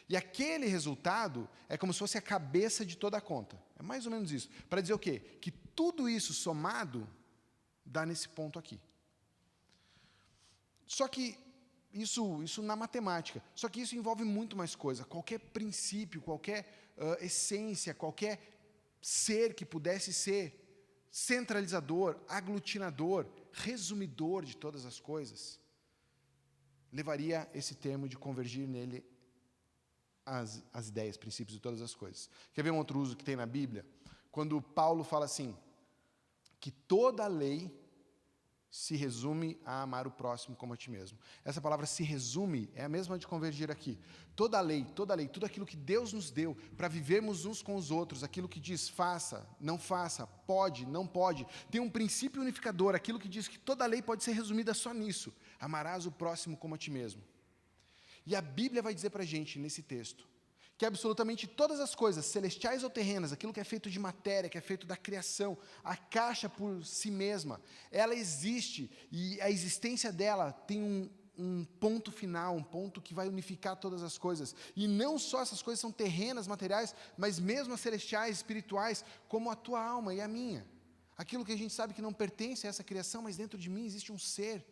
Speaker 5: E aquele resultado é como se fosse a cabeça de toda a conta. É mais ou menos isso. Para dizer o quê? Que tudo isso somado dá nesse ponto aqui. Só que isso na matemática. Só que isso envolve muito mais coisa. Qualquer princípio, qualquer essência, qualquer ser que pudesse ser centralizador, aglutinador, resumidor de todas as coisas, levaria esse termo de convergir nele as ideias, princípios de todas as coisas. Quer ver um outro uso que tem na Bíblia? Quando Paulo fala assim, que toda a lei se resume a amar o próximo como a ti mesmo. Essa palavra se resume é a mesma de convergir aqui. Toda a lei, tudo aquilo que Deus nos deu para vivermos uns com os outros, aquilo que diz faça, não faça, pode, não pode, tem um princípio unificador, aquilo que diz que toda a lei pode ser resumida só nisso: amarás o próximo como a ti mesmo. E a Bíblia vai dizer para a gente, nesse texto, que absolutamente todas as coisas, celestiais ou terrenas, aquilo que é feito de matéria, que é feito da criação, a caixa por si mesma, ela existe, e a existência dela tem um ponto final, um ponto que vai unificar todas as coisas. E não só essas coisas são terrenas, materiais, mas mesmo as celestiais, espirituais, como a tua alma e a minha. Aquilo que a gente sabe que não pertence a essa criação, mas dentro de mim existe um ser,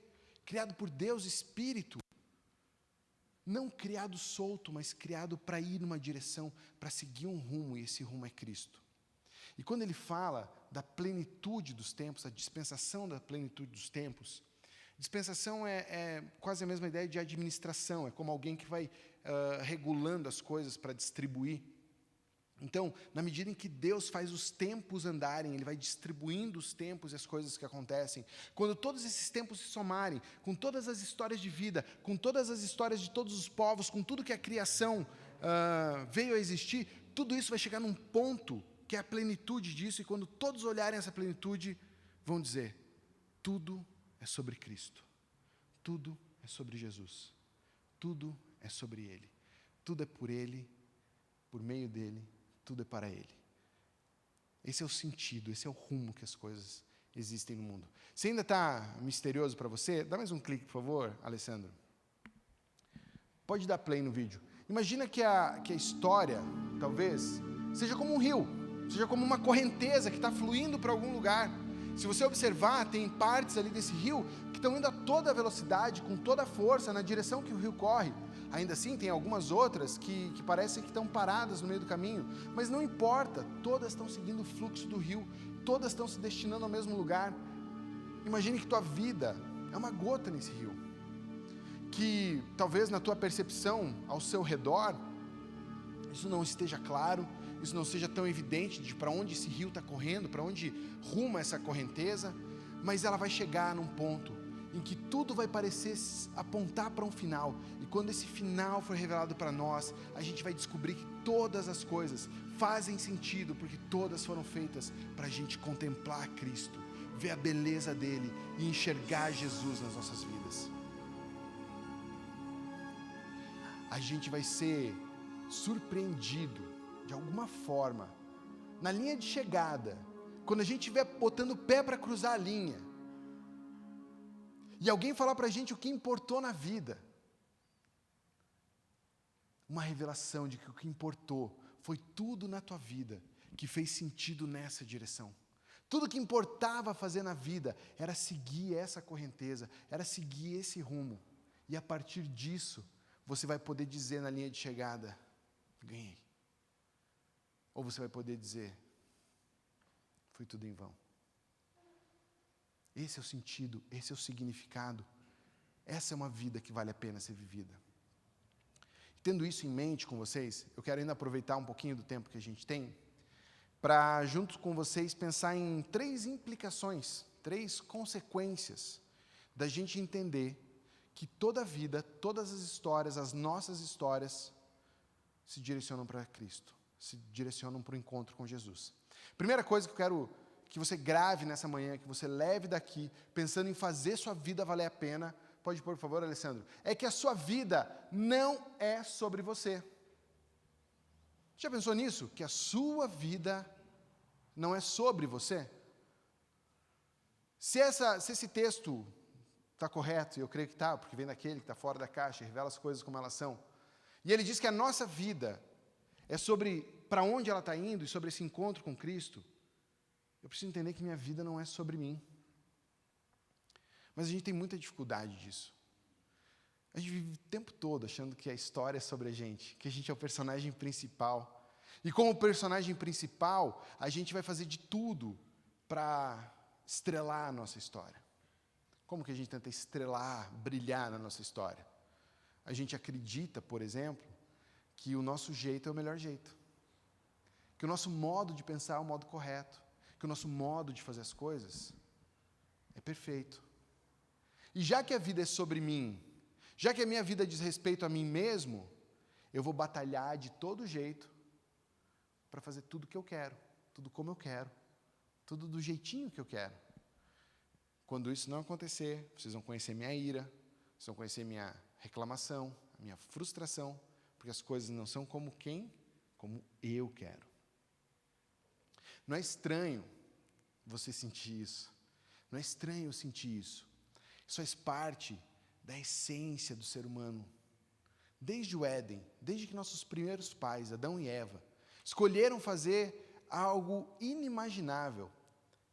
Speaker 5: criado por Deus, Espírito. Não criado solto, mas criado para ir numa direção, para seguir um rumo, e esse rumo é Cristo. E quando ele fala da plenitude dos tempos, a dispensação da plenitude dos tempos, dispensação é quase a mesma ideia de administração, é como alguém que vai regulando as coisas para distribuir. Então, na medida em que Deus faz os tempos andarem, Ele vai distribuindo os tempos e as coisas que acontecem. Quando todos esses tempos se somarem, com todas as histórias de vida, com todas as histórias de todos os povos, com tudo que a criação veio a existir, tudo isso vai chegar num ponto que é a plenitude disso, e quando todos olharem essa plenitude, vão dizer, tudo é sobre Cristo, tudo é sobre Jesus, tudo é sobre Ele, tudo é por Ele, por meio dEle, tudo é para Ele. Esse é o sentido, esse é o rumo que as coisas existem no mundo. Se ainda está misterioso para você, dá mais um clique, por favor, Alessandro. Pode dar play no vídeo. Imagina que a história, talvez, seja como um rio, seja como uma correnteza que está fluindo para algum lugar. Se você observar, tem partes ali desse rio que estão indo a toda velocidade, com toda a força, na direção que o rio corre. Ainda assim, tem algumas outras que parecem que estão paradas no meio do caminho, mas não importa, todas estão seguindo o fluxo do rio, todas estão se destinando ao mesmo lugar. Imagine que tua vida é uma gota nesse rio, que talvez na tua percepção ao seu redor, isso não esteja claro, isso não seja tão evidente de para onde esse rio está correndo, para onde ruma essa correnteza, mas ela vai chegar num ponto em que tudo vai parecer apontar para um final, e quando esse final for revelado para nós, a gente vai descobrir que todas as coisas fazem sentido, porque todas foram feitas para a gente contemplar Cristo, ver a beleza dele e enxergar Jesus nas nossas vidas. A gente vai ser surpreendido de alguma forma na linha de chegada, quando a gente estiver botando o pé para cruzar a linha e alguém falar para a gente o que importou na vida, uma revelação de que o que importou foi tudo na tua vida que fez sentido nessa direção. Tudo que importava fazer na vida era seguir essa correnteza, era seguir esse rumo, e a partir disso você vai poder dizer na linha de chegada, ganhei. Ou você vai poder dizer, foi tudo em vão. Esse é o sentido, esse é o significado. Essa é uma vida que vale a pena ser vivida. Tendo isso em mente com vocês, eu quero ainda aproveitar um pouquinho do tempo que a gente tem, para, junto com vocês, pensar em 3 implicações, 3 consequências da gente entender que toda a vida, todas as histórias, as nossas histórias, se direcionam para Cristo, se direcionam para o encontro com Jesus. Primeira coisa que eu quero que você grave nessa manhã, que você leve daqui, pensando em fazer sua vida valer a pena, pode pôr, por favor, Alessandro, é que a sua vida não é sobre você. Já pensou nisso? Que a sua vida não é sobre você? Se esse texto está correto, e eu creio que está, porque vem daquele que está fora da caixa, e revela as coisas como elas são, e ele diz que a nossa vida é sobre para onde ela está indo, e sobre esse encontro com Cristo, eu preciso entender que minha vida não é sobre mim. Mas a gente tem muita dificuldade disso. A gente vive o tempo todo achando que a história é sobre a gente, que a gente é o personagem principal. E como personagem principal, a gente vai fazer de tudo para estrelar a nossa história. Como que a gente tenta estrelar, brilhar na nossa história? A gente acredita, por exemplo, que o nosso jeito é o melhor jeito. Que o nosso modo de pensar é o modo correto. Que o nosso modo de fazer as coisas é perfeito. E já que a vida é sobre mim, já que a minha vida diz respeito a mim mesmo, eu vou batalhar de todo jeito para fazer tudo o que eu quero, tudo como eu quero, tudo do jeitinho que eu quero. Quando isso não acontecer, vocês vão conhecer minha ira, vocês vão conhecer minha reclamação, a minha frustração, porque as coisas não são como quem? Como eu quero. Não é estranho você sentir isso. Não é estranho eu sentir isso. Isso faz parte da essência do ser humano. Desde o Éden, desde que nossos primeiros pais, Adão e Eva, escolheram fazer algo inimaginável.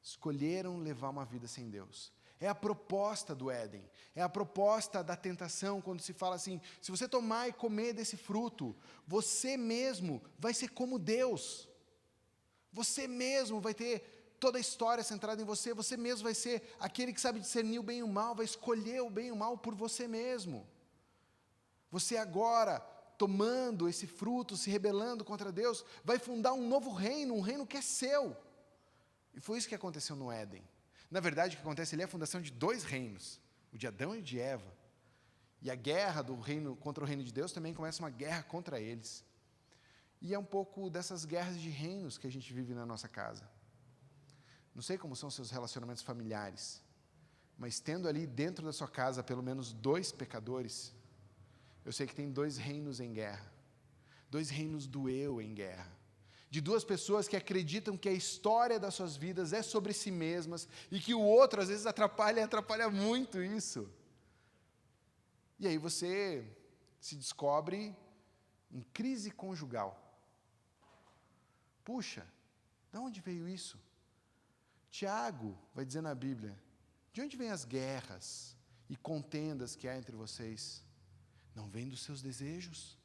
Speaker 5: Escolheram levar uma vida sem Deus. É a proposta do Éden. É a proposta da tentação, quando se fala assim, se você tomar e comer desse fruto, você mesmo vai ser como Deus. Você mesmo vai ter toda a história centrada em você. Você mesmo vai ser aquele que sabe discernir o bem e o mal, vai escolher o bem e o mal por você mesmo. Você agora, tomando esse fruto, se rebelando contra Deus, vai fundar um novo reino, um reino que é seu. E foi isso que aconteceu no Éden. Na verdade, o que acontece ali é a fundação de 2 reinos, o de Adão e o de Eva. E a guerra do reino contra o reino de Deus também começa uma guerra contra eles. E é um pouco dessas guerras de reinos que a gente vive na nossa casa. Não sei como são seus relacionamentos familiares, mas tendo ali dentro da sua casa pelo menos 2 pecadores, eu sei que tem 2 reinos em guerra, 2 reinos do eu em guerra, de 2 pessoas que acreditam que a história das suas vidas é sobre si mesmas e que o outro às vezes atrapalha muito isso. E aí você se descobre em crise conjugal. Puxa, de onde veio isso? Tiago vai dizer na Bíblia, de onde vêm as guerras e contendas que há entre vocês? Não vêm dos seus desejos,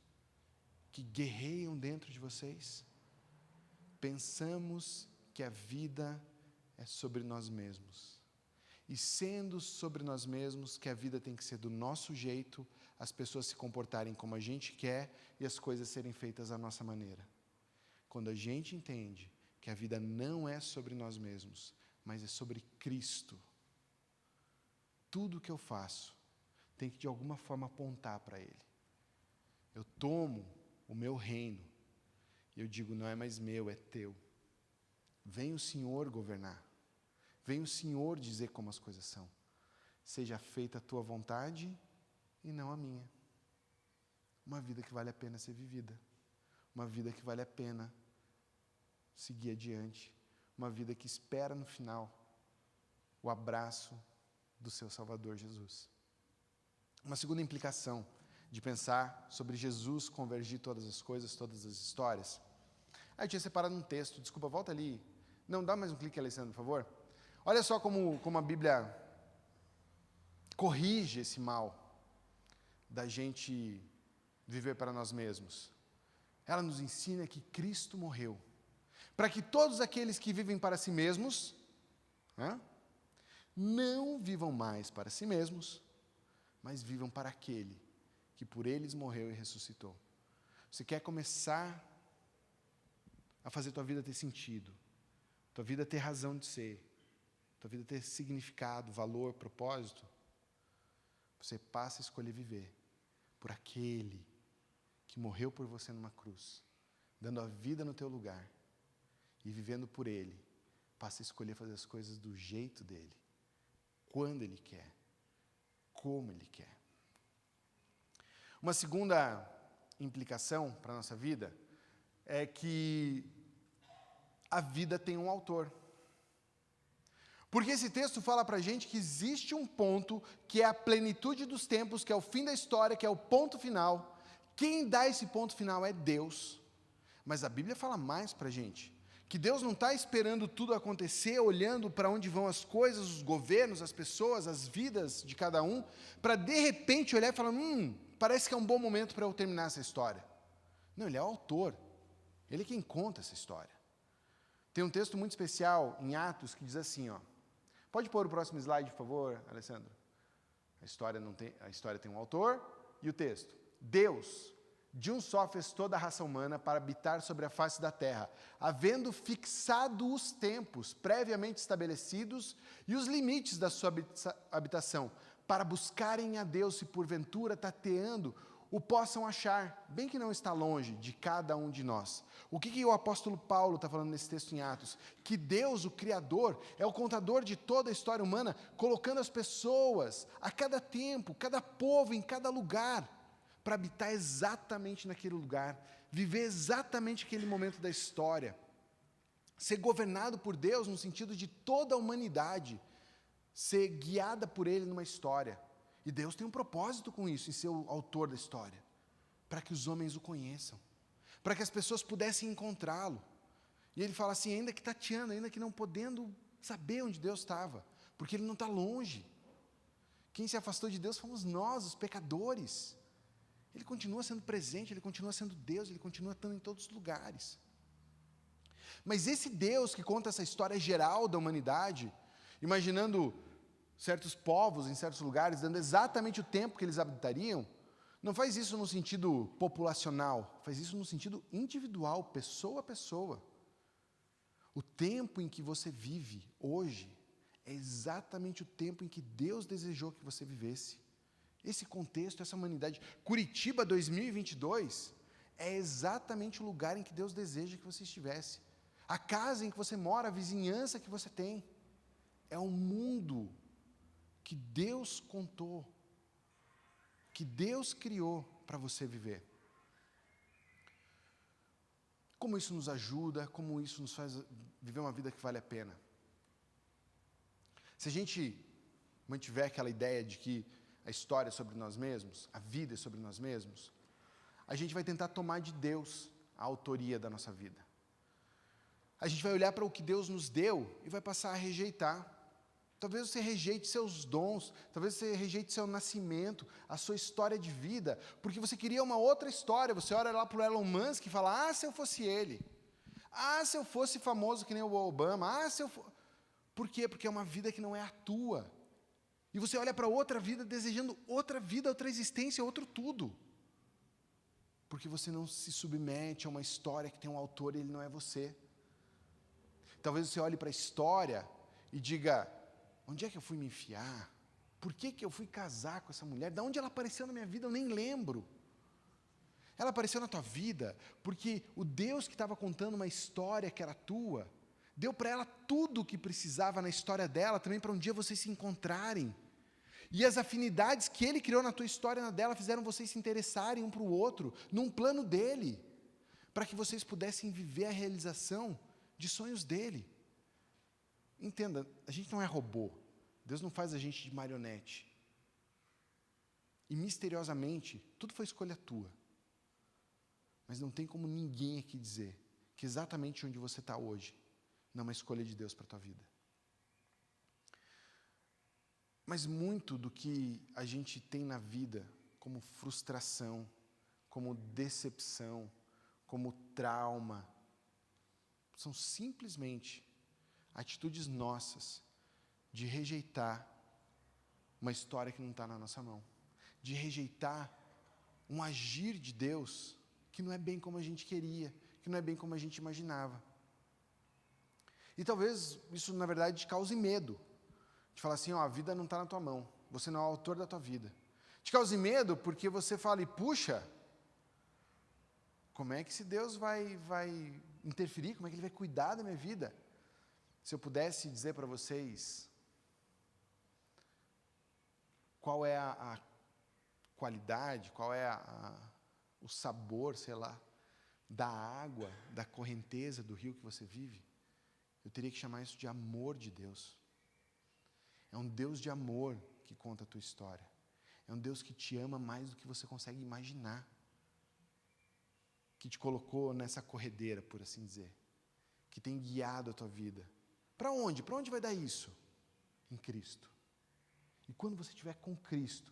Speaker 5: que guerreiam dentro de vocês? Pensamos que a vida é sobre nós mesmos. E sendo sobre nós mesmos, que a vida tem que ser do nosso jeito, as pessoas se comportarem como a gente quer e as coisas serem feitas à nossa maneira. Quando a gente entende que a vida não é sobre nós mesmos, mas é sobre Cristo, tudo que eu faço tem que de alguma forma apontar para Ele. Eu tomo o meu reino e eu digo, não é mais meu, é teu. Vem o Senhor governar. Vem o Senhor dizer como as coisas são. Seja feita a tua vontade e não a minha. Uma vida que vale a pena ser vivida. Uma vida que vale a pena seguir adiante. Uma vida que espera no final o abraço do seu Salvador Jesus. Uma segunda implicação de pensar sobre Jesus convergir todas as coisas, todas as histórias. Aí eu tinha separado um texto, desculpa, volta ali. Não, dá mais um clique, Alessandro, por favor. Olha só como a Bíblia corrige esse mal da gente viver para nós mesmos. Ela nos ensina que Cristo morreu para que todos aqueles que vivem para si mesmos não vivam mais para si mesmos, mas vivam para aquele que por eles morreu e ressuscitou. Você quer começar a fazer tua vida ter sentido, tua vida ter razão de ser, tua vida ter significado, valor, propósito, você passa a escolher viver por aquele que morreu por você numa cruz, dando a vida no teu lugar, e vivendo por Ele, passa a escolher fazer as coisas do jeito dEle, quando Ele quer, como Ele quer. Uma segunda implicação para a nossa vida é que a vida tem um autor. Porque esse texto fala para a gente que existe um ponto que é a plenitude dos tempos, que é o fim da história, que é o ponto final. Quem dá esse ponto final é Deus. Mas a Bíblia fala mais para a gente, que Deus não está esperando tudo acontecer, olhando para onde vão as coisas, os governos, as pessoas, as vidas de cada um, para de repente olhar e falar, parece que é um bom momento para eu terminar essa história. Não, Ele é o autor, Ele é quem conta essa história. Tem um texto muito especial em Atos que diz assim, pode pôr o próximo slide, por favor, Alessandro? A história tem um autor e o texto. Deus, de um só fez toda a raça humana para habitar sobre a face da terra, havendo fixado os tempos previamente estabelecidos e os limites da sua habitação, para buscarem a Deus se porventura, tateando, o possam achar, bem que não está longe de cada um de nós. O que o apóstolo Paulo está falando nesse texto em Atos? Que Deus, o Criador, é o contador de toda a história humana, colocando as pessoas, a cada tempo, cada povo, em cada lugar, para habitar exatamente naquele lugar, viver exatamente aquele momento da história, ser governado por Deus no sentido de toda a humanidade, ser guiada por Ele numa história. E Deus tem um propósito com isso, em ser o autor da história, para que os homens o conheçam, para que as pessoas pudessem encontrá-lo. E Ele fala assim, ainda que tateando, ainda que não podendo saber onde Deus estava, porque Ele não está longe. Quem se afastou de Deus fomos nós, os pecadores. Ele continua sendo presente, Ele continua sendo Deus, Ele continua estando em todos os lugares. Mas esse Deus que conta essa história geral da humanidade, imaginando certos povos em certos lugares, dando exatamente o tempo que eles habitariam, não faz isso no sentido populacional, faz isso no sentido individual, pessoa a pessoa. O tempo em que você vive hoje é exatamente o tempo em que Deus desejou que você vivesse. Esse contexto, essa humanidade. Curitiba 2022 é exatamente o lugar em que Deus deseja que você estivesse. A casa em que você mora, a vizinhança que você tem, é um mundo que Deus contou, que Deus criou para você viver. Como isso nos ajuda, como isso nos faz viver uma vida que vale a pena. Se a gente mantiver aquela ideia de que a história é sobre nós mesmos, a vida é sobre nós mesmos, a gente vai tentar tomar de Deus a autoria da nossa vida. A gente vai olhar para o que Deus nos deu e vai passar a rejeitar. Talvez você rejeite seus dons, talvez você rejeite seu nascimento, a sua história de vida, porque você queria uma outra história. Você olha lá para o Elon Musk e fala, se eu fosse ele. Se eu fosse famoso que nem o Obama. Se eu for... Por quê? Porque é uma vida que não é a tua. E você olha para outra vida desejando outra vida, outra existência, outro tudo. Porque você não se submete a uma história que tem um autor e ele não é você. Talvez você olhe para a história e diga, onde é que eu fui me enfiar? Por que eu fui casar com essa mulher? De onde ela apareceu na minha vida? Eu nem lembro. Ela apareceu na tua vida porque o Deus que estava contando uma história que era tua, deu para ela tudo o que precisava na história dela, também para um dia vocês se encontrarem. E as afinidades que Ele criou na tua história e na dela fizeram vocês se interessarem um para o outro, num plano dEle, para que vocês pudessem viver a realização de sonhos dEle. Entenda, a gente não é robô. Deus não faz a gente de marionete. E misteriosamente, tudo foi escolha tua. Mas não tem como ninguém aqui dizer que exatamente onde você está hoje não é uma escolha de Deus para a tua vida. Mas muito do que a gente tem na vida como frustração, como decepção, como trauma, são simplesmente atitudes nossas de rejeitar uma história que não está na nossa mão, de rejeitar um agir de Deus que não é bem como a gente queria, que não é bem como a gente imaginava. E talvez isso, na verdade, te cause medo, de falar assim, a vida não está na tua mão, você não é o autor da tua vida. Te cause medo porque você fala, puxa, como é que esse Deus vai interferir, como é que Ele vai cuidar da minha vida? Se eu pudesse dizer para vocês qual é a qualidade, qual é o sabor, sei lá, da água, da correnteza do rio que você vive, eu teria que chamar isso de amor de Deus. É um Deus de amor que conta a tua história. É um Deus que te ama mais do que você consegue imaginar. Que te colocou nessa corredeira, por assim dizer. Que tem guiado a tua vida. Para onde? Para onde vai dar isso? Em Cristo. E quando você estiver com Cristo,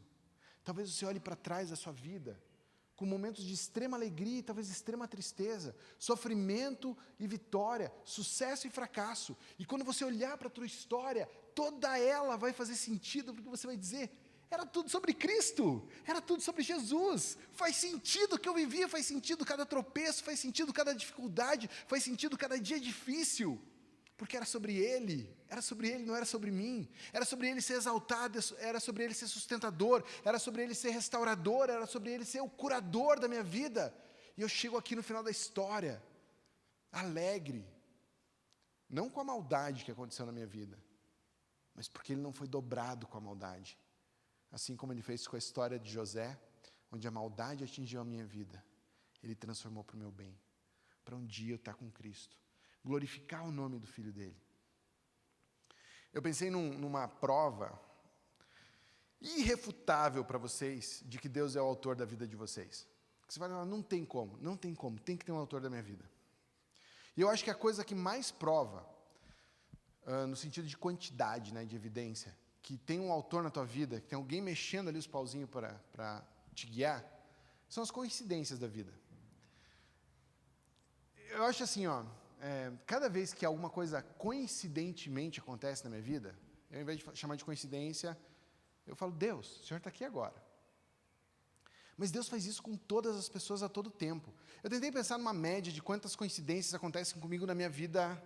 Speaker 5: talvez você olhe para trás da sua vida, com momentos de extrema alegria e talvez extrema tristeza, sofrimento e vitória, sucesso e fracasso. E quando você olhar para a tua história, toda ela vai fazer sentido, porque você vai dizer, era tudo sobre Cristo, era tudo sobre Jesus, faz sentido o que eu vivia, faz sentido cada tropeço, faz sentido cada dificuldade, faz sentido cada dia difícil, porque era sobre Ele, não era sobre mim, era sobre Ele ser exaltado, era sobre Ele ser sustentador, era sobre Ele ser restaurador, era sobre Ele ser o curador da minha vida. E eu chego aqui no final da história, alegre, não com a maldade que aconteceu na minha vida, mas porque Ele não foi dobrado com a maldade, assim como Ele fez com a história de José, onde a maldade atingiu a minha vida, Ele transformou para o meu bem, para um dia eu estar com Cristo, glorificar o nome do Filho dele. Eu pensei numa prova irrefutável para vocês de que Deus é o autor da vida de vocês. Você vai falar, não tem como, tem que ter um autor da minha vida. E eu acho que a coisa que mais prova, no sentido de quantidade, de evidência, que tem um autor na tua vida, que tem alguém mexendo ali os pauzinhos para te guiar, são as coincidências da vida. Eu acho assim, cada vez que alguma coisa coincidentemente acontece na minha vida, eu, ao invés de chamar de coincidência, eu falo, Deus, o Senhor está aqui agora. Mas Deus faz isso com todas as pessoas a todo tempo. Eu tentei pensar numa média de quantas coincidências acontecem comigo na minha vida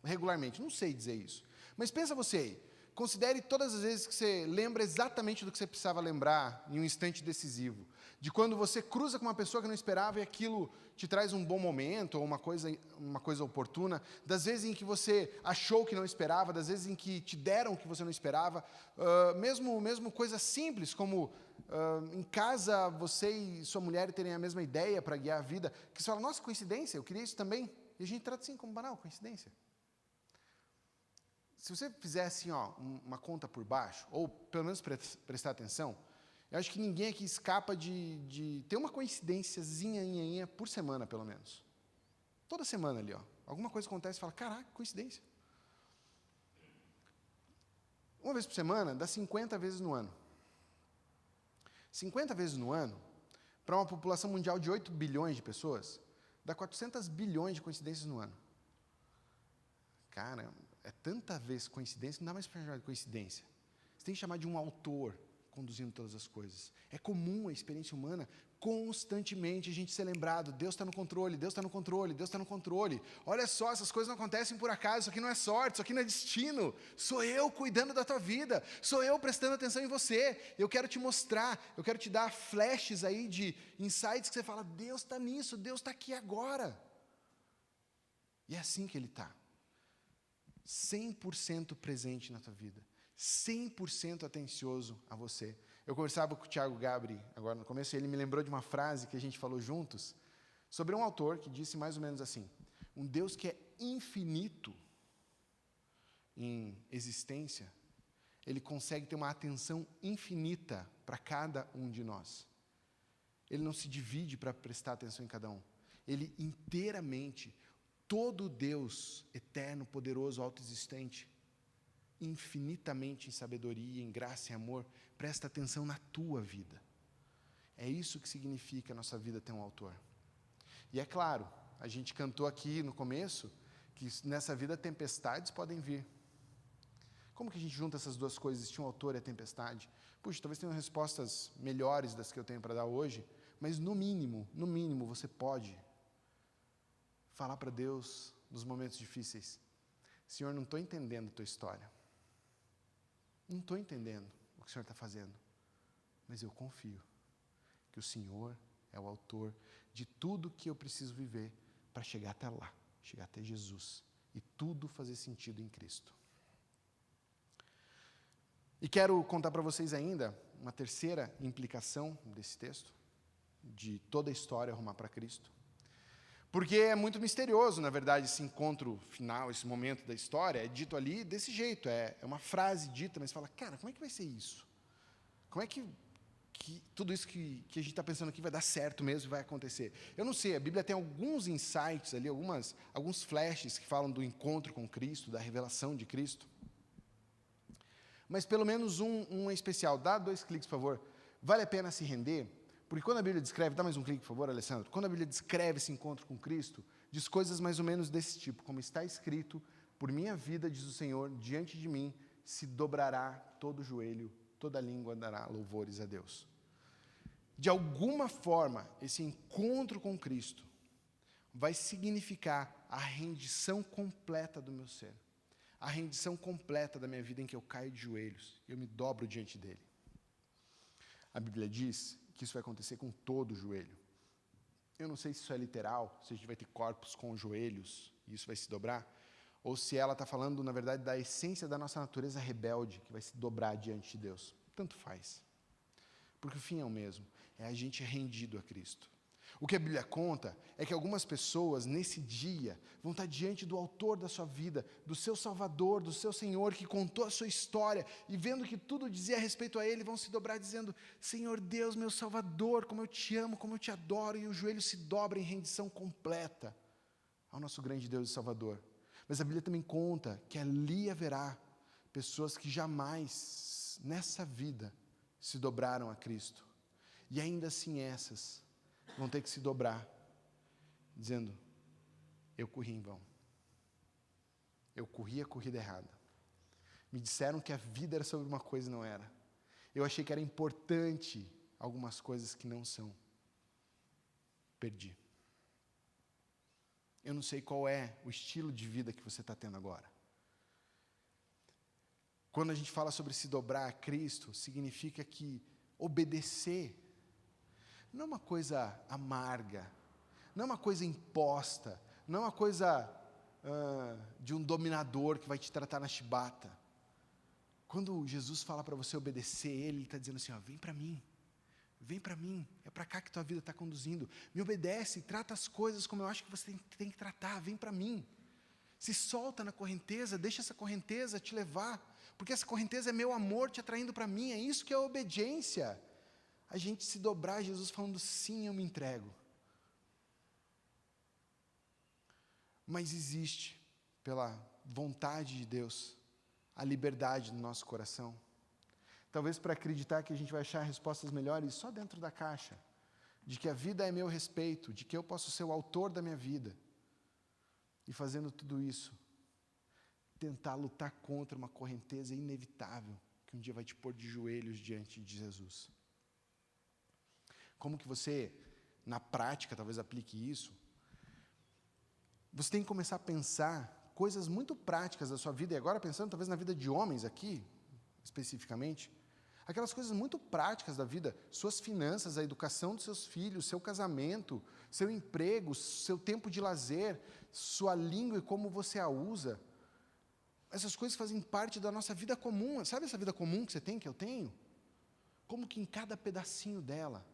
Speaker 5: regularmente. Não sei dizer isso. Mas pensa você aí. Considere todas as vezes que você lembra exatamente do que você precisava lembrar em um instante decisivo. De quando você cruza com uma pessoa que não esperava e aquilo te traz um bom momento ou uma coisa oportuna. Das vezes em que você achou que não esperava, das vezes em que te deram o que você não esperava. Mesmo coisas simples como em casa você e sua mulher terem a mesma ideia para guiar a vida. Que você fala, nossa, coincidência, eu queria isso também. E a gente trata assim como banal, coincidência. Se você fizer assim, uma conta por baixo, ou pelo menos prestar atenção, eu acho que ninguém aqui escapa de ter uma coincidênciazinha por semana, pelo menos. Toda semana ali, alguma coisa acontece e fala, caraca, coincidência. Uma vez por semana, dá 50 vezes no ano. 50 vezes no ano, para uma população mundial de 8 bilhões de pessoas, dá 400 bilhões de coincidências no ano. Caramba. É tanta vez coincidência que não dá mais para chamar de coincidência. Você tem que chamar de um autor conduzindo todas as coisas. É comum a experiência humana constantemente a gente ser lembrado, Deus está no controle, Deus está no controle, Deus está no controle. Olha só, essas coisas não acontecem por acaso, isso aqui não é sorte, isso aqui não é destino. Sou eu cuidando da tua vida, sou eu prestando atenção em você. Eu quero te mostrar, eu quero te dar flashes aí de insights que você fala, Deus está nisso, Deus está aqui agora. E é assim que Ele está. 100% presente na tua vida, 100% atencioso a você. Eu conversava com o Thiago Gabri, agora no começo, e ele me lembrou de uma frase que a gente falou juntos, sobre um autor que disse mais ou menos assim, um Deus que é infinito em existência, Ele consegue ter uma atenção infinita para cada um de nós. Ele não se divide para prestar atenção em cada um. Ele inteiramente, todo Deus eterno, poderoso, autoexistente, infinitamente em sabedoria, em graça e amor, presta atenção na tua vida. É isso que significa a nossa vida ter um autor. E é claro, a gente cantou aqui no começo, que nessa vida tempestades podem vir. Como que a gente junta essas duas coisas, existir um autor e a tempestade? Puxa, talvez tenham respostas melhores das que eu tenho para dar hoje, mas no mínimo você pode falar para Deus nos momentos difíceis, Senhor, não estou entendendo a tua história, não estou entendendo o que o Senhor está fazendo, mas eu confio que o Senhor é o autor de tudo que eu preciso viver para chegar até lá, chegar até Jesus, e tudo fazer sentido em Cristo. E quero contar para vocês ainda uma terceira implicação desse texto, de toda a história rumar para Cristo. Porque é muito misterioso, na verdade, esse encontro final, esse momento da história, é dito ali desse jeito, é uma frase dita, mas fala, cara, como é que vai ser isso? Como é que tudo isso que a gente está pensando aqui vai dar certo mesmo e vai acontecer? Eu não sei, a Bíblia tem alguns insights ali, alguns flashes que falam do encontro com Cristo, da revelação de Cristo. Mas pelo menos um em especial, dá 2 cliques, por favor. Vale a pena se render? Porque quando a Bíblia descreve, dá mais um clique, por favor, Alessandro. Quando a Bíblia descreve esse encontro com Cristo, diz coisas mais ou menos desse tipo, como está escrito, por minha vida, diz o Senhor, diante de mim se dobrará todo o joelho, toda a língua dará louvores a Deus. De alguma forma, esse encontro com Cristo vai significar a rendição completa do meu ser, a rendição completa da minha vida em que eu caio de joelhos, eu me dobro diante dele. A Bíblia diz que isso vai acontecer com todo o joelho. Eu não sei se isso é literal, se a gente vai ter corpos com joelhos e isso vai se dobrar, ou se ela está falando, na verdade, da essência da nossa natureza rebelde, que vai se dobrar diante de Deus. Tanto faz. Porque o fim é o mesmo, é a gente rendido a Cristo. O que a Bíblia conta é que algumas pessoas, nesse dia, vão estar diante do autor da sua vida, do seu Salvador, do seu Senhor, que contou a sua história, e vendo que tudo dizia a respeito a Ele, vão se dobrar dizendo, Senhor Deus, meu Salvador, como eu te amo, como eu te adoro, e o joelho se dobra em rendição completa ao nosso grande Deus e Salvador. Mas a Bíblia também conta que ali haverá pessoas que jamais, nessa vida, se dobraram a Cristo. E ainda assim essas vão ter que se dobrar, dizendo, eu corri em vão. Eu corri a corrida errada. Me disseram que a vida era sobre uma coisa e não era. Eu achei que era importante algumas coisas que não são. Perdi. Eu não sei qual é o estilo de vida que você está tendo agora. Quando a gente fala sobre se dobrar a Cristo, significa que obedecer não é uma coisa amarga, não é uma coisa imposta, não é uma coisa de um dominador que vai te tratar na chibata. Quando Jesus fala para você obedecer Ele está dizendo assim, ó, vem para mim, é para cá que tua vida está conduzindo, me obedece, trata as coisas como eu acho que você tem que tratar, vem para mim, se solta na correnteza, deixa essa correnteza te levar, porque essa correnteza é meu amor te atraindo para mim, é isso que é obediência, a gente se dobrar a Jesus falando, sim, eu me entrego. Mas existe, pela vontade de Deus, a liberdade no nosso coração. Talvez para acreditar que a gente vai achar respostas melhores só dentro da caixa. De que a vida é meu respeito, de que eu posso ser o autor da minha vida. E fazendo tudo isso, tentar lutar contra uma correnteza inevitável que um dia vai te pôr de joelhos diante de Jesus. Como que você, na prática, talvez aplique isso? Você tem que começar a pensar coisas muito práticas da sua vida, e agora pensando talvez na vida de homens aqui, especificamente, aquelas coisas muito práticas da vida, suas finanças, a educação dos seus filhos, seu casamento, seu emprego, seu tempo de lazer, sua língua e como você a usa. Essas coisas fazem parte da nossa vida comum. Sabe essa vida comum que você tem, que eu tenho? Como que em cada pedacinho dela,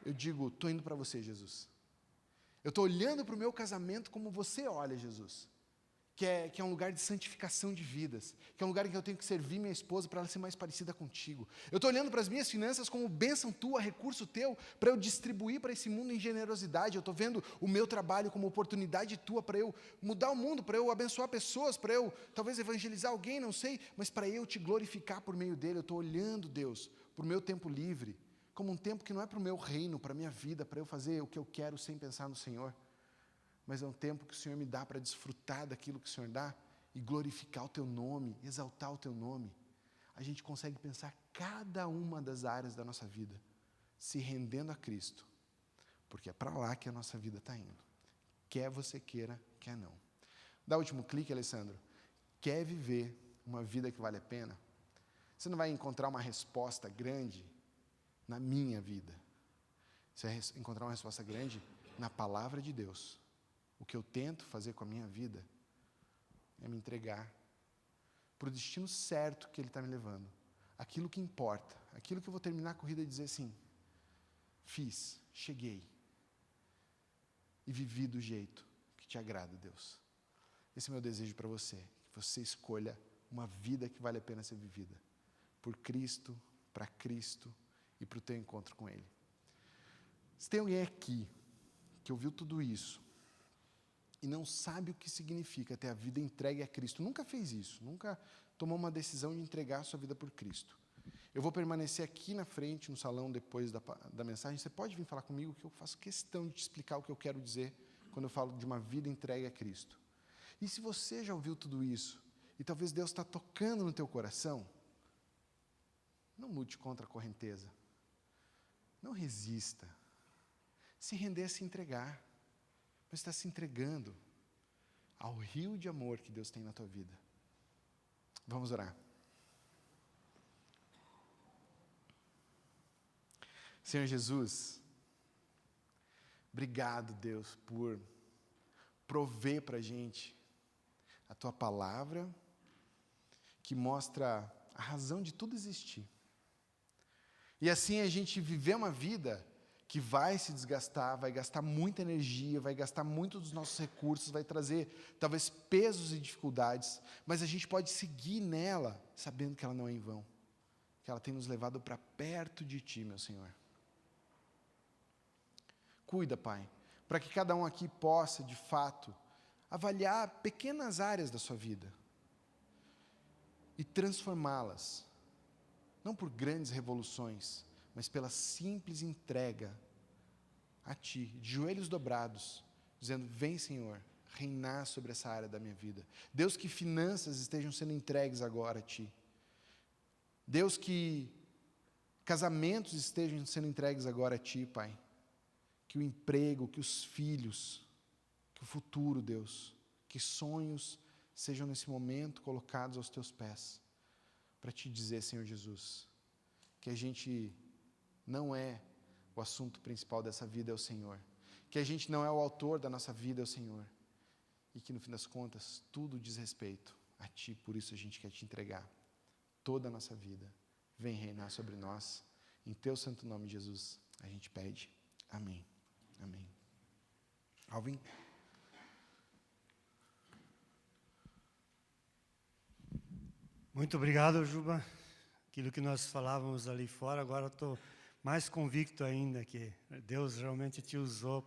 Speaker 5: eu digo, estou indo para você, Jesus. Eu estou olhando para o meu casamento como você olha, Jesus. Que é um lugar de santificação de vidas. Que é um lugar em que eu tenho que servir minha esposa para ela ser mais parecida contigo. Eu estou olhando para as minhas finanças como bênção tua, recurso teu, para eu distribuir para esse mundo em generosidade. Eu estou vendo o meu trabalho como oportunidade tua para eu mudar o mundo, para eu abençoar pessoas, para eu talvez evangelizar alguém, não sei, mas para eu te glorificar por meio dele. Eu estou olhando, Deus, para o meu tempo livre, como um tempo que não é para o meu reino, para a minha vida, para eu fazer o que eu quero sem pensar no Senhor, mas é um tempo que o Senhor me dá para desfrutar daquilo que o Senhor dá e glorificar o teu nome, exaltar o teu nome. A gente consegue pensar cada uma das áreas da nossa vida, se rendendo a Cristo, porque é para lá que a nossa vida está indo, quer você queira, quer não. Dá o último clique, Alessandro. Quer viver uma vida que vale a pena? Você não vai encontrar uma resposta grande na minha vida. Você vai encontrar uma resposta grande na palavra de Deus. O que eu tento fazer com a minha vida é me entregar para o destino certo que Ele está me levando. Aquilo que importa, aquilo que eu vou terminar a corrida e dizer assim, fiz, cheguei e vivi do jeito que te agrada, Deus. Esse é o meu desejo para você, que você escolha uma vida que vale a pena ser vivida, por Cristo, para Cristo e para o teu encontro com Ele. Se tem alguém aqui que ouviu tudo isso e não sabe o que significa ter a vida entregue a Cristo, nunca fez isso, nunca tomou uma decisão de entregar a sua vida por Cristo, eu vou permanecer aqui na frente, no salão, depois da mensagem. Você pode vir falar comigo, que eu faço questão de te explicar o que eu quero dizer quando eu falo de uma vida entregue a Cristo. E se você já ouviu tudo isso, e talvez Deus está tocando no teu coração, não lute contra a correnteza. Não resista. Se render é se entregar. Mas está se entregando ao rio de amor que Deus tem na tua vida. Vamos orar. Senhor Jesus, obrigado, Deus, por prover para a gente a tua palavra, que mostra a razão de tudo existir. E assim a gente viver uma vida que vai se desgastar, vai gastar muita energia, vai gastar muito dos nossos recursos, vai trazer talvez pesos e dificuldades, mas a gente pode seguir nela, sabendo que ela não é em vão, que ela tem nos levado para perto de Ti, meu Senhor. Cuida, Pai, para que cada um aqui possa, de fato, avaliar pequenas áreas da sua vida e transformá-las, não por grandes revoluções, mas pela simples entrega a Ti, de joelhos dobrados, dizendo, vem, Senhor, reinar sobre essa área da minha vida. Deus, que finanças estejam sendo entregues agora a Ti. Deus, que casamentos estejam sendo entregues agora a Ti, Pai. Que o emprego, que os filhos, que o futuro, Deus, que sonhos sejam nesse momento colocados aos Teus pés. Para Te dizer, Senhor Jesus, que a gente não é o assunto principal dessa vida, é o Senhor. Que a gente não é o autor da nossa vida, é o Senhor. E que no fim das contas, tudo diz respeito a Ti, por isso a gente quer Te entregar toda a nossa vida. Vem reinar sobre nós. Em Teu santo nome, Jesus, a gente pede. Amém. Amém. Alvin?
Speaker 8: Muito obrigado, Juba. Aquilo que nós falávamos ali fora, agora eu estou mais convicto ainda que Deus realmente te usou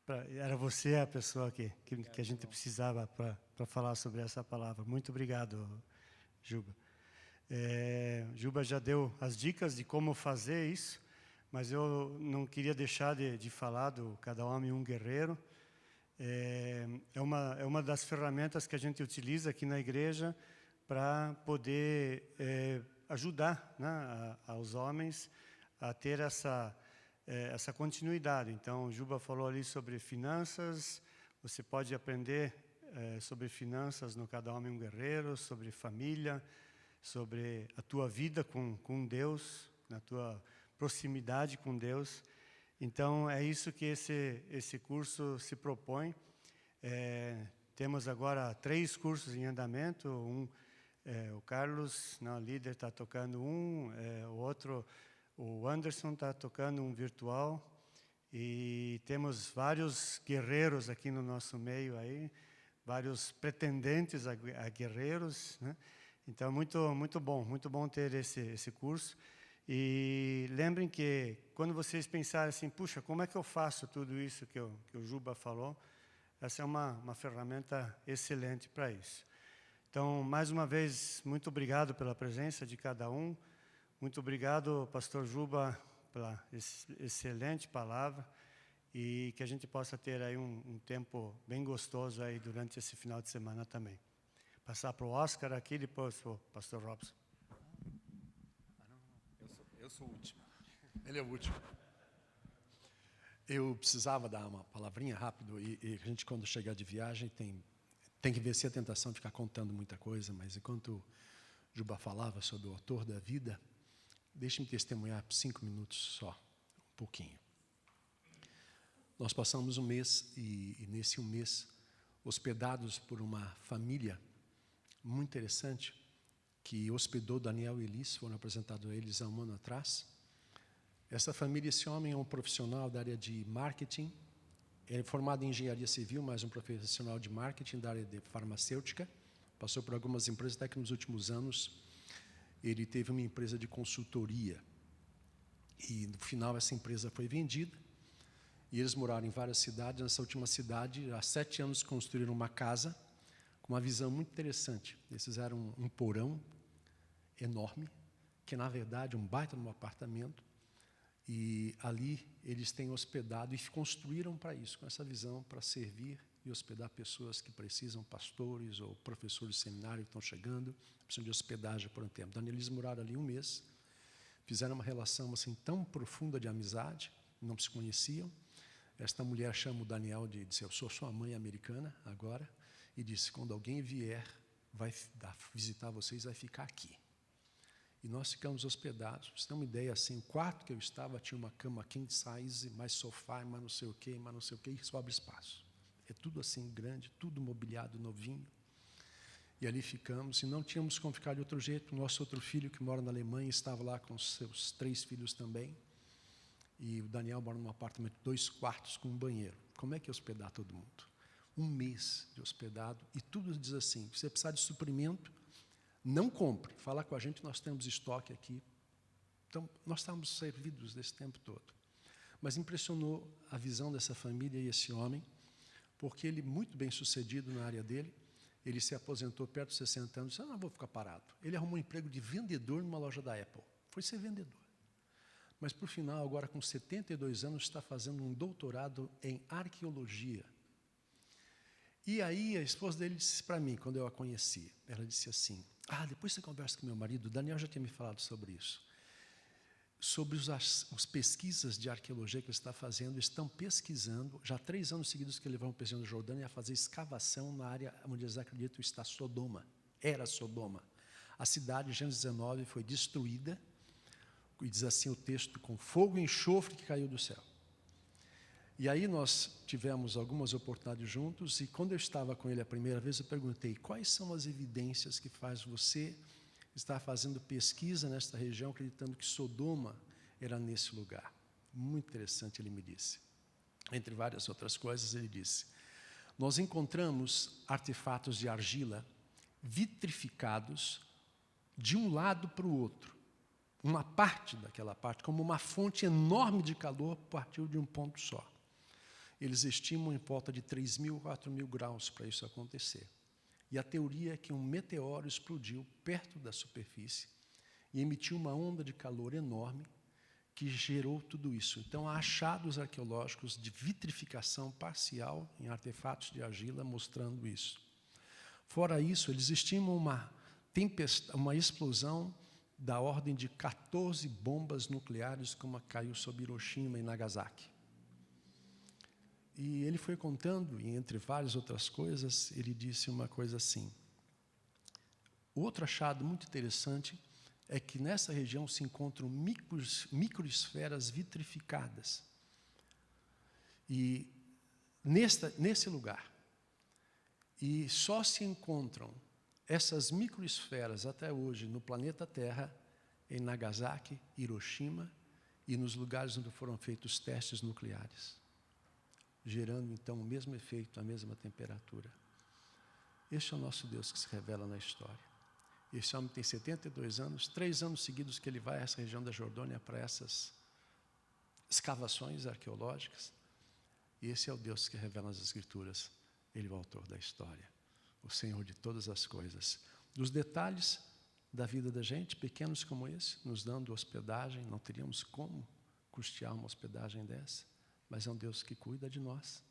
Speaker 8: era você a pessoa que a gente precisava para falar sobre essa palavra. Muito obrigado, Juba. Juba já deu as dicas de como fazer isso, mas eu não queria deixar de falar do Cada Homem um Guerreiro. É uma das ferramentas que a gente utiliza aqui na igreja para poder ajudar, né, aos homens a ter essa continuidade. Então, o Juba falou ali sobre finanças, você pode aprender sobre finanças no Cada Homem um Guerreiro, sobre família, sobre a tua vida com Deus, na tua proximidade com Deus. Então, é isso que esse curso se propõe. Temos agora 3 cursos em andamento, o Carlos, líder, está tocando o outro, o Anderson está tocando um virtual, e temos vários guerreiros aqui no nosso meio aí, vários pretendentes a guerreiros, né? Então, muito bom ter esse curso. E lembrem que quando vocês pensarem assim, puxa, como é que eu faço tudo isso que o Juba falou? Essa é uma ferramenta excelente para isso. Então, mais uma vez, muito obrigado pela presença de cada um. Muito obrigado, pastor Juba, pela excelente palavra, e que a gente possa ter aí um tempo bem gostoso aí durante esse final de semana também. Passar para o Oscar aqui, depois para o pastor Robson.
Speaker 9: Eu sou o último. Ele é o último. Eu precisava dar uma palavrinha rápido, e a gente, quando chegar de viagem, tem que vencer a tentação de ficar contando muita coisa, mas enquanto Juba falava sobre o autor da vida, deixe-me testemunhar por 5 minutos só, um pouquinho. Nós passamos um mês, e nesse um mês, hospedados por uma família muito interessante, que hospedou Daniel e Elis, foram apresentados a eles há um ano atrás. Essa família, esse homem é um profissional da área de marketing. Ele é formado em engenharia civil, mas um profissional de marketing da área de farmacêutica. Passou por algumas empresas, até que nos últimos anos ele teve uma empresa de consultoria. E no final essa empresa foi vendida. E eles moraram em várias cidades. Nessa última cidade, há 7 anos, construíram uma casa com uma visão muito interessante. Eles fizeram um porão enorme, que na verdade é um baita de um apartamento. E ali eles têm hospedado, e construíram para isso, com essa visão, para servir e hospedar pessoas que precisam, pastores ou professores de seminário que estão chegando, precisam de hospedagem por um tempo. Daniel, eles moraram ali um mês, fizeram uma relação assim tão profunda de amizade, não se conheciam. Esta mulher chama o Daniel de dizer: eu sou sua mãe americana agora, e disse: quando alguém vier, vai visitar vocês, vai ficar aqui. E nós ficamos hospedados. Pra você ter uma ideia, assim, o quarto que eu estava tinha uma cama king size, mais sofá, mais não sei o quê, e sobra espaço. É tudo assim grande, tudo mobiliado, novinho. E ali ficamos, e não tínhamos como ficar de outro jeito. O nosso outro filho, que mora na Alemanha, estava lá com os seus 3 filhos também. E o Daniel mora num apartamento de 2 quartos com um banheiro. Como é que é hospedar todo mundo? Um mês de hospedado, e tudo diz assim: se você precisar de suprimento, não compre, fala com a gente, nós temos estoque aqui. Então, nós estávamos servidos desse tempo todo. Mas impressionou a visão dessa família e esse homem, porque ele, muito bem sucedido na área dele, ele se aposentou perto de 60 anos, disse: não vou ficar parado. Ele arrumou um emprego de vendedor numa loja da Apple. Foi ser vendedor. Mas, por final, agora com 72 anos, está fazendo um doutorado em arqueologia. E aí a esposa dele disse para mim, quando eu a conheci, ela disse assim, depois você conversa com meu marido, o Daniel já tinha me falado sobre isso, sobre as pesquisas de arqueologia que ele está fazendo, estão pesquisando, já 3 anos seguidos que eles vão pesquisando no Jordânia, a fazer escavação na área onde eles acreditam está Sodoma, era Sodoma. A cidade, Gênesis 19, foi destruída, e diz assim o texto, com fogo e enxofre que caiu do céu. E aí nós tivemos algumas oportunidades juntos, e quando eu estava com ele a primeira vez, eu perguntei, quais são as evidências que faz você estar fazendo pesquisa nesta região, acreditando que Sodoma era nesse lugar? Muito interessante, ele me disse. Entre várias outras coisas, ele disse, nós encontramos artefatos de argila vitrificados de um lado para o outro. Uma parte daquela parte, como uma fonte enorme de calor, partiu de um ponto só. Eles estimam em volta de 3.000, 4.000 graus para isso acontecer. E a teoria é que um meteoro explodiu perto da superfície e emitiu uma onda de calor enorme que gerou tudo isso. Então, há achados arqueológicos de vitrificação parcial em artefatos de argila mostrando isso. Fora isso, eles estimam uma explosão da ordem de 14 bombas nucleares, como a caiu sobre Hiroshima e Nagasaki. E ele foi contando, e entre várias outras coisas, ele disse uma coisa assim. Outro achado muito interessante é que nessa região se encontram microesferas vitrificadas. E nesse lugar. E só se encontram essas microesferas até hoje no planeta Terra, em Nagasaki, Hiroshima e nos lugares onde foram feitos testes nucleares, gerando então o mesmo efeito, a mesma temperatura. Este é o nosso Deus que se revela na história. Esse homem tem 72 anos, 3 anos seguidos que ele vai a essa região da Jordânia para essas escavações arqueológicas. E esse é o Deus que revela nas Escrituras. Ele é o autor da história, o Senhor de todas as coisas. Dos detalhes da vida da gente, pequenos como esse, nos dando hospedagem, não teríamos como custear uma hospedagem dessa, mas é um Deus que cuida de nós.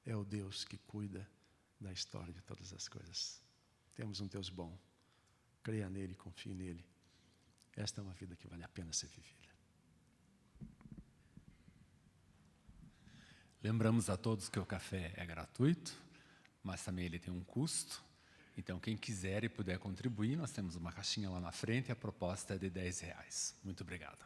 Speaker 9: É o Deus que cuida da história de todas as coisas. Temos um Deus bom. Creia nele, confie nele. Esta é uma vida que vale a pena ser vivida.
Speaker 3: Lembramos a todos que o café é gratuito, mas também ele tem um custo. Então, quem quiser e puder contribuir, nós temos uma caixinha lá na frente e a proposta é de R$10. Muito obrigado.